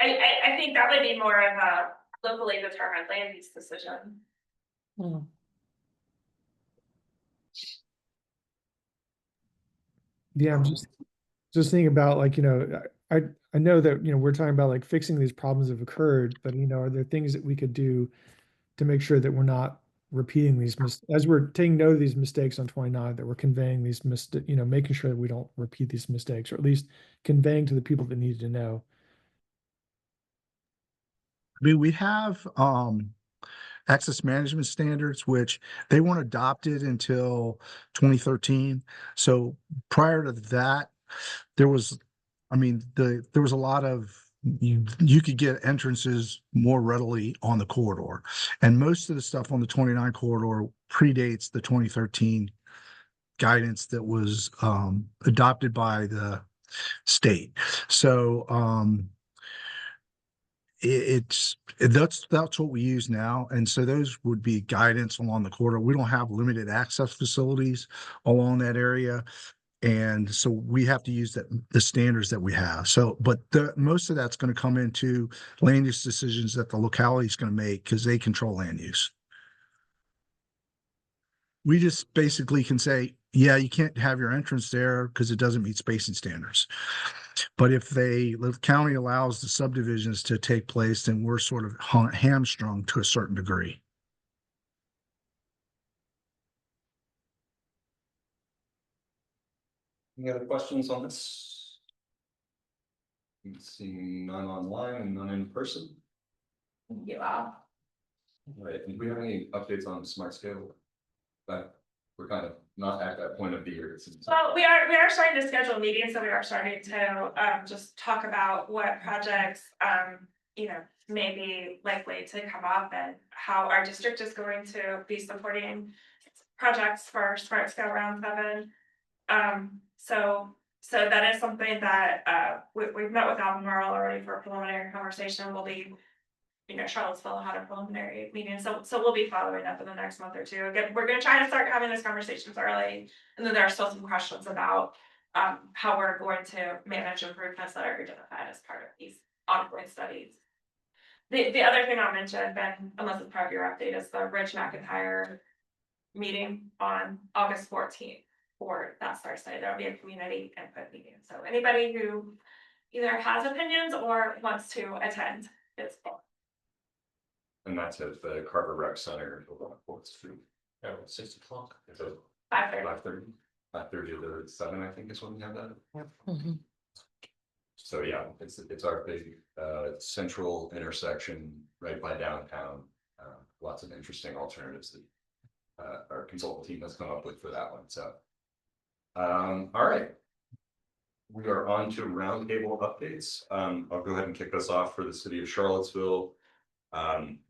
I think that would be more of a locally determined land use decision. Yeah, I'm just thinking about, like, you know, I know that, you know, we're talking about like fixing these problems that have occurred, but you know, are there things that we could do to make sure that we're not repeating these as we're taking note of these mistakes on 29, that we're conveying these you know, making sure that we don't repeat these mistakes, or at least conveying to the people that need to know. I mean, we have access management standards, which they weren't adopted until 2013. So prior to that, there was, I mean, there was a lot of, you could get entrances more readily on the corridor. And most of the stuff on the 29 corridor predates the 2013 guidance that was adopted by the state. So that's what we use now, and so those would be guidance along the corridor. We don't have limited access facilities along that area, and so we have to use the standards that we have. So, but most of that's going to come into land use decisions that the locality is going to make, because they control land use. We just basically can say, yeah, you can't have your entrance there because it doesn't meet spacing standards. But if the county allows the subdivisions to take place, then we're sort of hamstrung to a certain degree. Any other questions on this? Seeing none online and none in person. Thank you all. Right, and do we have any updates on smart scale? But we're kind of not at that point of the year. Well, we are starting to schedule meetings, so we are starting to just talk about what projects you know, may be likely to come up, and how our district is going to be supporting projects for Smart Scale Round 7. So that is something that we've met with Albemarle already for a preliminary conversation. We'll be, you know, Charlottesville had a preliminary meeting, so we'll be following up in the next month or two. Again, we're going to try to start having these conversations early, and then there are still some questions about how we're going to manage improvements that are identified as part of these ongoing studies. The other thing I'll mention, Ben, unless it's part of your update, is the Rich McIntyre meeting on August 14th for that Thursday. There'll be a community input meeting, so anybody who either has opinions or wants to attend is welcome. And that's at the Carver Rec Center on 4th Street. Oh, 6 o'clock. 5:30. 5:30 to 7, I think is when we have that. Mm-hmm. So yeah, it's our big central intersection right by downtown. Lots of interesting alternatives that our consultant team has come up with for that one. So all right. We are on to roundtable updates. I'll go ahead and kick us off for the city of Charlottesville.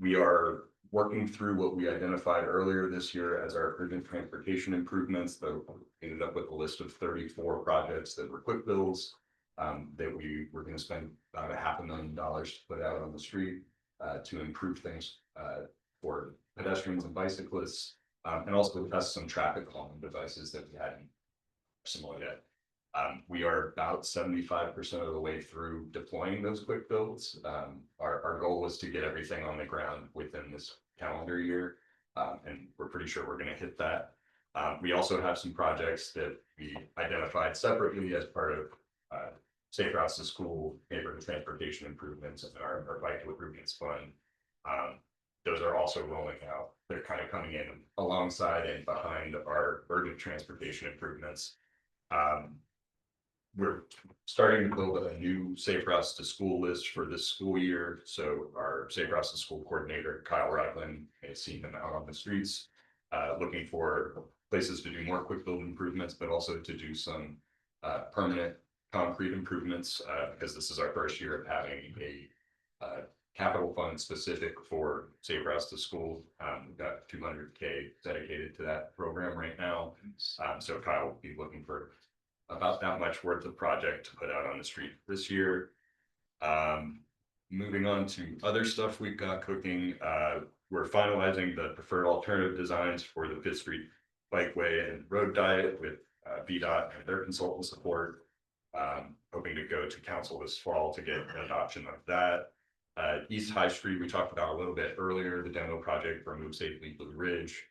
We are working through what we identified earlier this year as our urgent transportation improvements. That ended up with a list of 34 projects that were quick builds that we were going to spend about $500,000 to put out on the street to improve things for pedestrians and bicyclists, and also to test some traffic calming devices that we hadn't similar yet. We are about 75% of the way through deploying those quick builds. Our goal was to get everything on the ground within this calendar year, and we're pretty sure we're going to hit that. We also have some projects that we identified separately as part of Safe Routes to School, neighborhood transportation improvements, and our Bike to Improvements Fund. Those are also rolling out. They're kind of coming in alongside and behind our urgent transportation improvements. we're starting to build a new safe routes to school list for this school year. So our safe routes to school coordinator, Kyle Ragland, has seen them out on the streets, looking for places to do more quick build improvements, but also to do some permanent concrete improvements, because this is our first year of having a capital fund specific for safe routes to school. We've got $200K dedicated to that program right now. So Kyle will be looking for about that much worth of project to put out on the street this year. Moving on to other stuff we've got cooking, we're finalizing the preferred alternative designs for the Fifth Street Bikeway and Road Diet with VDOT and their consultant support. Hoping to go to council this fall to get an adoption of that. East High Street, we talked about a little bit earlier, the demo project for Move Safely Blue Ridge.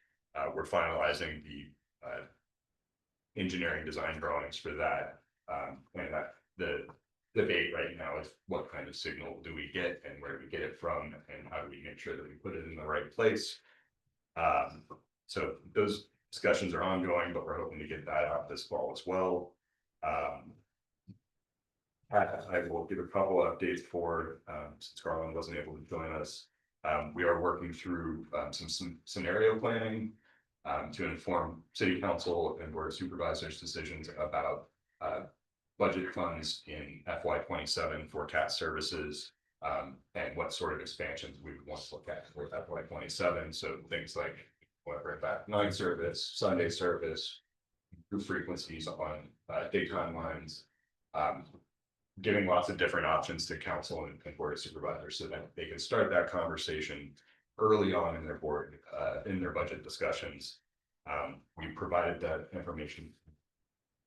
We're finalizing the engineering design drawings for that. And that the debate right now is what kind of signal do we get and where do we get it from and how do we make sure that we put it in the right place. So those discussions are ongoing, but we're hoping to get that out this fall as well. I will give a couple of updates for, since Garland wasn't able to join us. We are working through some scenario planning to inform city council and board of supervisors decisions about budget funds in FY27 for CAT services, and what sort of expansions we would want to look at for FY27. So things like what bring back night service, Sunday service, group frequencies on daytime lines, giving lots of different options to council and board of supervisors so that they can start that conversation early on in their board, in their budget discussions. We provided that information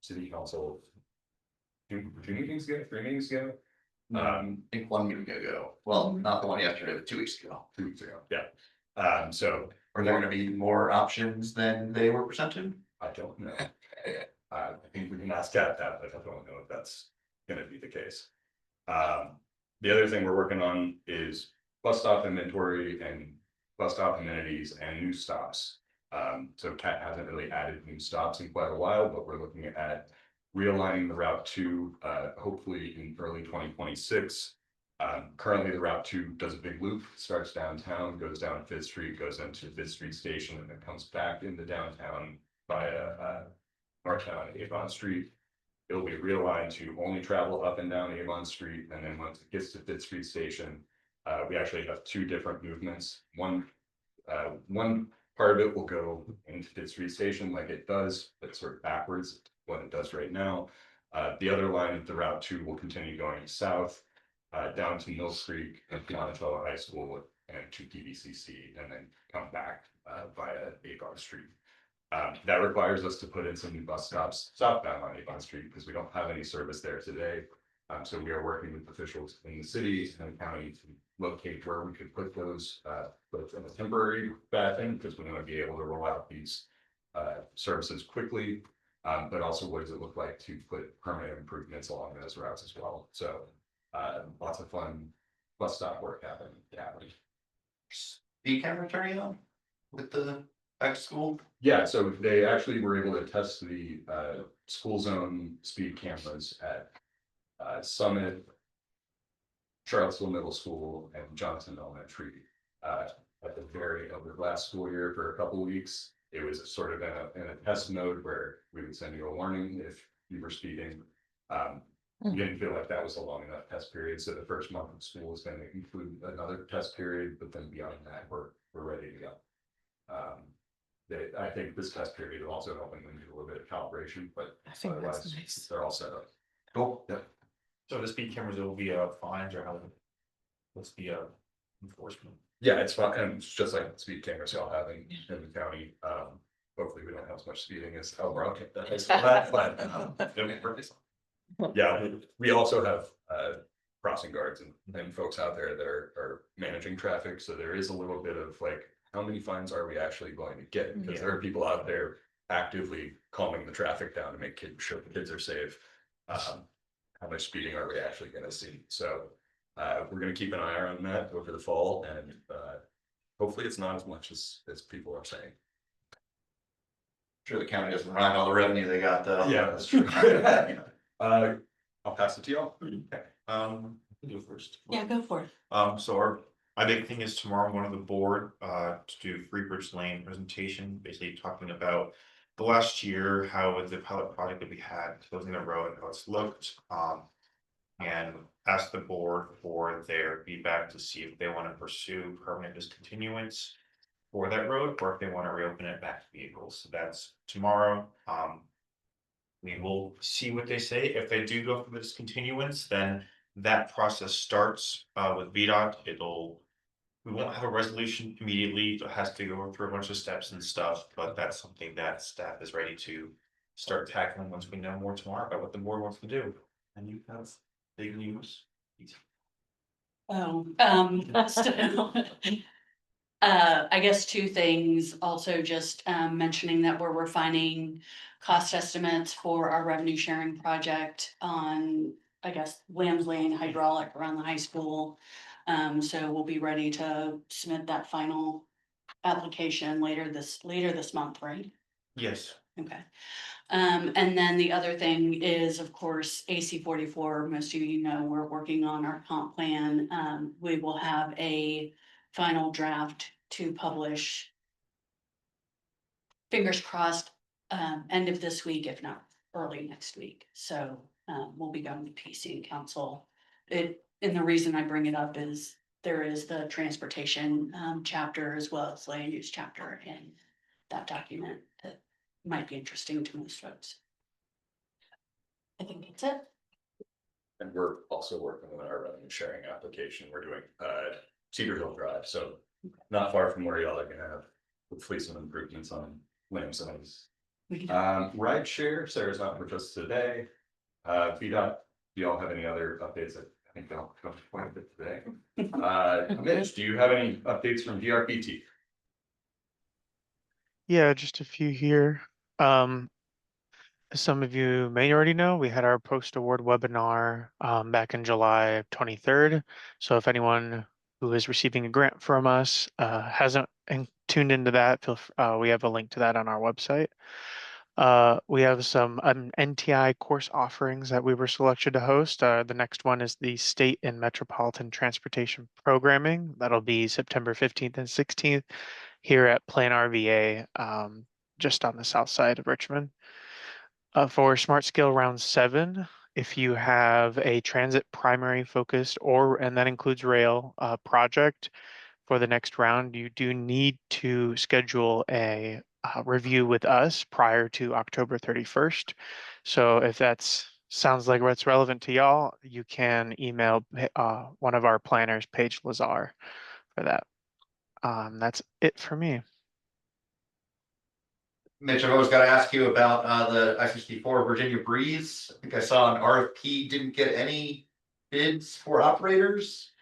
to the council two meetings ago, 3 meetings ago. I think 1 meeting ago. Well, not the one yesterday, but 2 weeks ago. 2 weeks ago, yeah. So are there going to be more options than they were presented? I don't know. I think we can ask Kat that, but I don't know if that's going to be the case. The other thing we're working on is bus stop inventory and bus stop amenities and new stops. So Kat hasn't really added new stops in quite a while, but we're looking at realigning the Route 2, hopefully in early 2026. Currently the Route 2 does a big loop, starts downtown, goes down Fifth Street, goes into Fifth Street Station, and then comes back into downtown via Northtown and Avon Street. It'll be realigned to only travel up and down Avon Street, and then once it gets to Fifth Street Station, we actually have 2 different movements. One part of it will go into Fifth Street Station like it does, but sort of backwards what it does right now. The other line of the Route 2 will continue going south, down to Mill Creek and Monticello High School and to PVCC, and then come back via Avon Street. That requires us to put in some new bus stops southbound on Avon Street because we don't have any service there today. So we are working with officials in the city and the county to locate where we could put those, both in a temporary fashion, because we want to be able to roll out these services quickly, but also what does it look like to put permanent improvements along those routes as well. So lots of fun bus stop work happening. The camera turning on with the back to school? Yeah, so they actually were able to test the school zone speed cameras at Summit, Charlottesville Middle School, and Johnson Elementary at the very end of the last school year for a couple of weeks. It was sort of in a test mode where we would send you a warning if you were speeding. We didn't feel like that was a long enough test period, so the first month of school is going to include another test period, but then beyond that, we're ready to go. I think this test period is also helping them do a little bit of calibration, but I think that's otherwise nice. they're all set up. Cool. Yeah. So the speed cameras will be fines or how? What's the enforcement? Yeah, it's fun, and it's just like the speed cameras y'all have in the county. Hopefully we don't have as much speeding as Elbrook. Yeah, we also have crossing guards and folks out there that are managing traffic. So there is a little bit of like, how many fines are we actually going to get? Because there are people out there actively calming the traffic down to make sure the kids are safe. How much speeding are we actually going to see? So we're going to keep an eye on that over the fall, and hopefully it's not as much as people are saying. Sure, the county doesn't run all the revenue they got though. Yeah, that's true. I'll pass it to y'all. Okay, you go first. Yeah, go for it. So my big thing is tomorrow, one of the board, to do Free Bridge Lane presentation, basically talking about the last year, how the pilot project that we had closing the road, how it's looked, and ask the board for their feedback to see if they want to pursue permanent discontinuance for that road, or if they want to reopen it back to vehicles. So that's tomorrow. We will see what they say. If they do go for the discontinuance, then that process starts with VDOT. We won't have a resolution immediately. It has to go through a bunch of steps and stuff, but that's something that staff is ready to start tackling once we know more tomorrow about what the board wants to do. And you have big news. Oh, so, I guess two things, also just mentioning that we're refining cost estimates for our revenue sharing project on, I guess, Lambs Lane hydraulic around the high school. So we'll be ready to submit that final application later this month, right? Yes. Okay. And then the other thing is, of course, AC 44, most of you know, we're working on our comp plan. We will have a final draft to publish. Fingers crossed, end of this week, if not early next week. So we'll be going to PC and council. And the reason I bring it up is there is the transportation chapter as well as land use chapter in that document that might be interesting to most folks. I think that's it. And we're also working on our revenue sharing application. We're doing Cedar Hill Drive, so not far from where y'all are gonna have hopefully some improvements on Lamb zones. Ride share, Sarah's not with us today. VDOT, do y'all have any other updates? I think they'll come to point of it today. Mitch, do you have any updates from DRPT? Yeah, just a few here. As some of you may already know, we had our post-award webinar back in July 23rd. So if anyone who is receiving a grant from us hasn't tuned into that, we have a link to that on our website. We have some NTI course offerings that we were selected to host. The next one is the State and Metropolitan Transportation Programming. That'll be September 15th and 16th here at Plan RVA, just on the south side of Richmond. For Smart Scale Round 7, if you have a transit primary focused and that includes rail project for the next round, you do need to schedule a review with us prior to October 31st. So if sounds like what's relevant to y'all, you can email one of our planners, Paige Lazar, for that. That's it for me. Mitch, I've always got to ask you about the I-64 Virginia Breeze. I think I saw an RFP didn't get any bids for operators.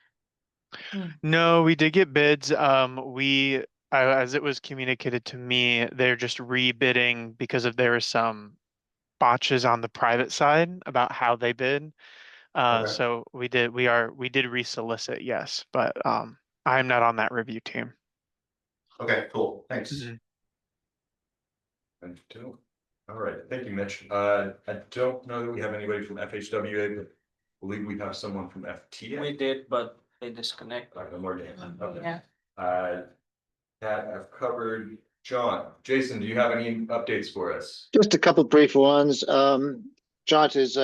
No, we did get bids. As it was communicated to me, they're just rebidding because there were some botches on the private side about how they bid. Okay. So we did resolicit, yes, but I'm not on that review team. Okay, cool. Thanks. Mhm. All right, thank you, Mitch. I don't know that we have anybody from FHWA, but I believe we have someone from FTA. We did, but they disconnect. No more games. Okay. Yeah. that I've covered. John, Jason, do you have any updates for us? Just a couple brief ones. John is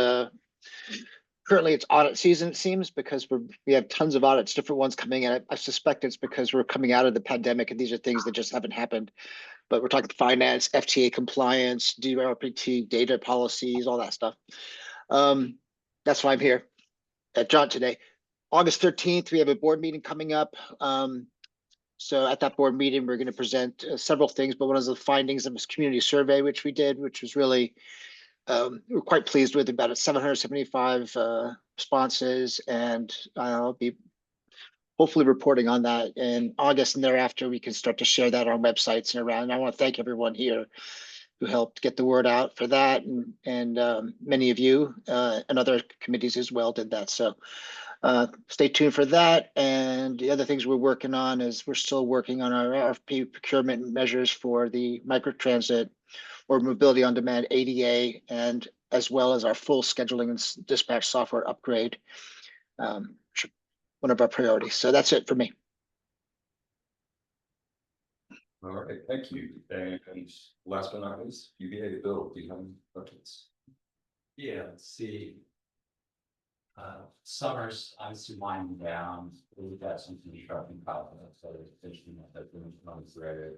currently it's audit season, it seems, because we have tons of audits, different ones coming in. I suspect it's because we're coming out of the pandemic and these are things that just haven't happened. But we're talking finance, FTA compliance, DRPT, data policies, all that stuff. That's why I'm here at John today. August 13th, we have a board meeting coming up. So at that board meeting, we're going to present several things, but one of the findings of this community survey, which we did, which was really, we're quite pleased with, about 775 responses, and I'll be hopefully reporting on that in August, and thereafter we can start to share that on websites and around. And I want to thank everyone here who helped get the word out for that, and many of you and other committees as well did that. So stay tuned for that. And the other things we're working on is we're still working on our RFP procurement measures for the microtransit or mobility on demand ADA and as well as our full scheduling and dispatch software upgrade. One of our priorities. So that's it for me. All right, thank you. And last but not least, UVA Bill, do you have any questions? Yeah, let's see. Summer's obviously winding down. We've got some construction confidence, so there's finishing up that runs through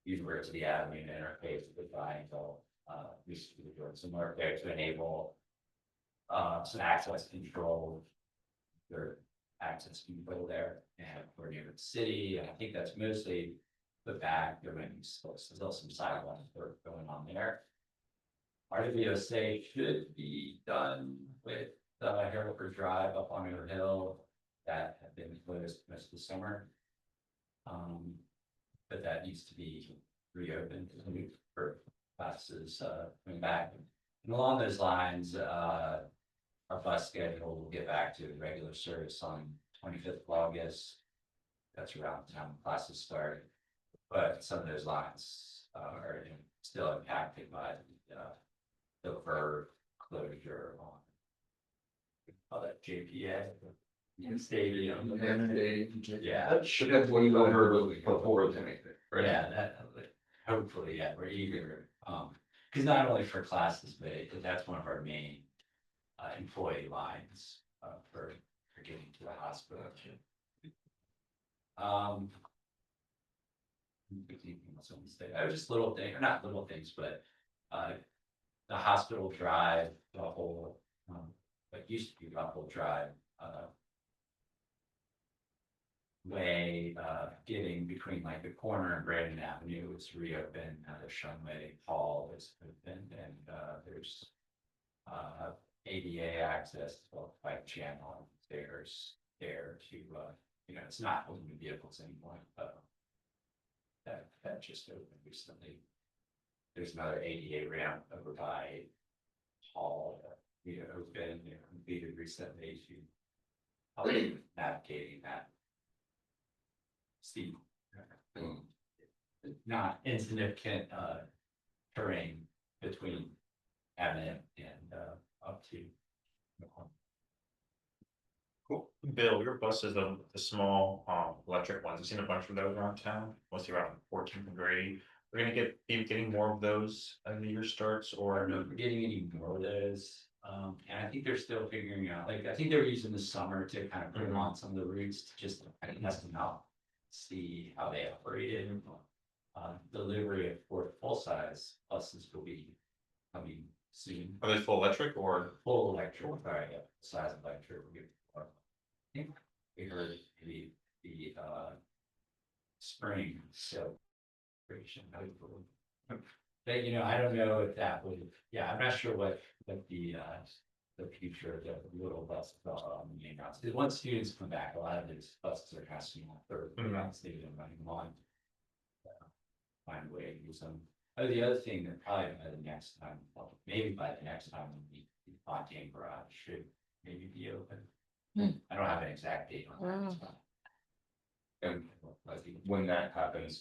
University Avenue and interface with the triangle. We should be doing some work there to enable some access control. Their access control there, and we're near the city, and I think that's mostly the back. There might be still some sidewalk work going on there. RWSA should be done with Hereford Drive up on River Hill that had been closed most of the summer. But that needs to be reopened for classes coming back. And along those lines, our bus schedule will get back to regular service on 25th of August. That's around the time classes start. But some of those lines are still impacted by the verb closure on that JPA stadium. Yeah, That should have been over before anything, right? yeah, that hopefully, yeah, we're eager. Because not only for classes, but that's one of our main employee lines for getting to the hospital. Just little things, or not little things, but the hospital drive, the whole what used to be Ruffle Drive way getting between like the corner and Brandon Avenue is reopened. Now the Shunway Hall is opened, and there's ADA access, well, bike channel and stairs there to it's not open to vehicles anymore. That just opened recently. There's another ADA ramp over by Hall that opened and completed recently to navigating that steep, not insignificant terrain between Avenue and up to. Cool. Bill, your bus is the small electric ones. I've seen a bunch of those around town, mostly around 14th and Grady. We're gonna be getting more of those as the year starts, or We're not getting any more of those. And I think they're still figuring out, like, I think they're using the summer to kind of put them on some of the routes to just kind of test them out, see how they operated. Delivery of full size buses will be coming soon. are they full electric or? Full electric, sorry, yeah, size of electric. I think we heard the spring celebration. But I don't know if that would, I'm not sure what the future of the little buses are on the main routes. Because once students come back, a lot of these buses are casting on third routes, they've been running them on. Find a way to use them. Oh, the other thing that probably by the next time, well, maybe by the next time, the Fontaine Garage should maybe be open. I don't have an exact date on that. And when that happens,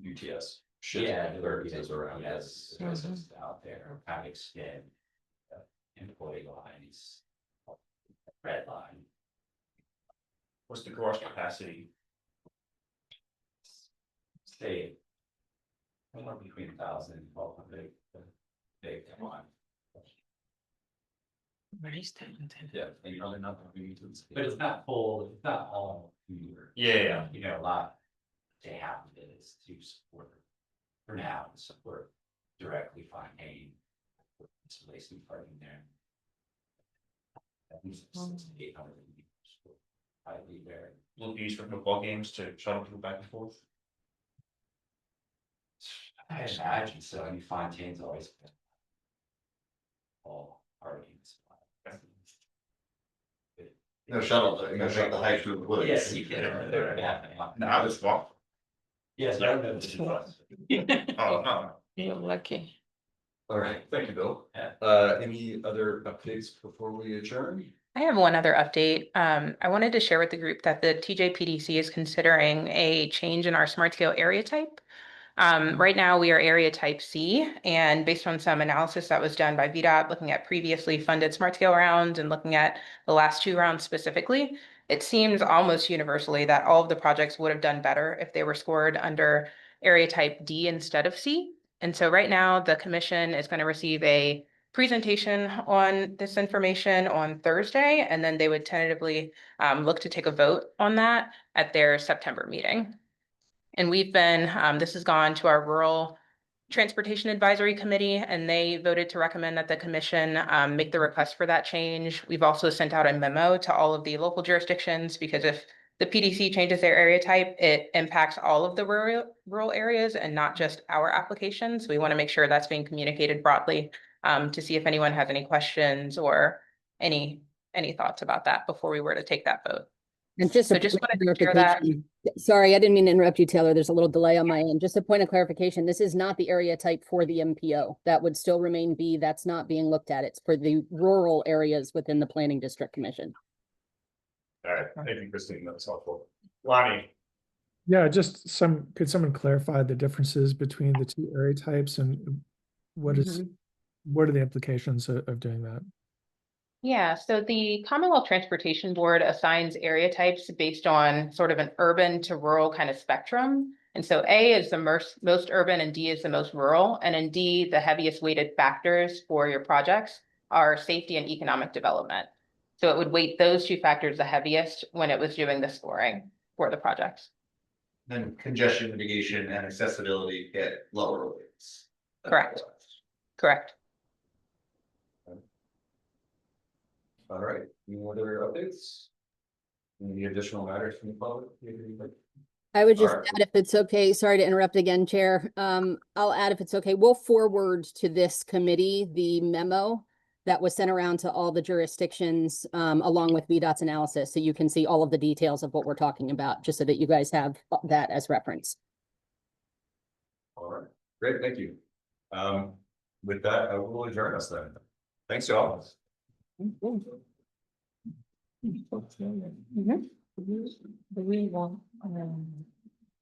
UTS should services around. Yes, services out there, kind of extend employee lines, red line. What's the garage capacity? Stay somewhere between 1,000 and 1,200. Big one. Yeah, and you're probably not going to. But it's not full, it's not all either. Yeah. A lot to half of it is to support, for now, to support directly Fontaine. Installation parking there. At least 600 to 800 probably there. Will be used for football games to shuttle people back and forth. I imagine so. I mean, Fontaine's always been all parking. No shuttle, no shuttle hike through the woods. Yes, you can. No, I just walk. Yes, I know this is us. Oh, no. You're lucky. All right, thank you, Bill. Any other updates before we adjourn? I have one other update. I wanted to share with the group that the TJPDC is considering a change in our smart scale area type. Right now, we are area type C, and based on some analysis that was done by VDOT, looking at previously funded smart scale rounds and looking at the last 2 rounds specifically, it seems almost universally that all of the projects would have done better if they were scored under area type D instead of C. And so right now, the commission is going to receive a presentation on this information on Thursday, and then they would tentatively look to take a vote on that at their September meeting. And we've been, this has gone to our Rural Transportation Advisory Committee, and they voted to recommend that the commission make the request for that change. We've also sent out a memo to all of the local jurisdictions, because if the PDC changes their area type, it impacts all of the rural areas and not just our applications. We want to make sure that's being communicated broadly to see if anyone has any questions or any thoughts about that before we were to take that vote. And just So a just point of wanted to share that. clarification. Sorry, I didn't mean to interrupt you, Taylor. There's a little delay on my end. Just a point of clarification. This is not the area type for the MPO. That would still remain B. That's not being looked at. It's for the rural areas within the Planning District Commission. All right, thank you, Christine, that was helpful. Lonnie? Yeah, just could someone clarify the differences between the 2 area types and what are the implications of doing that? Yeah, so the Commonwealth Transportation Board assigns area types based on sort of an urban to rural kind of spectrum. And so A is the most urban and D is the most rural. And in D, the heaviest weighted factors for your projects are safety and economic development. So it would weight those 2 factors the heaviest when it was doing the scoring for the projects. Then congestion mitigation and accessibility get lower weights. Correct. Correct. All right, any other updates? Any additional matters from the public? I would just Alright. add, if it's okay, sorry to interrupt again, Chair. I'll add, if it's okay, we'll forward to this committee the memo that was sent around to all the jurisdictions, along with VDOT's analysis, so you can see all of the details of what we're talking about, just so that you guys have that as reference. All right, great, thank you. With that, I will adjourn us then. Thanks, y'all. We will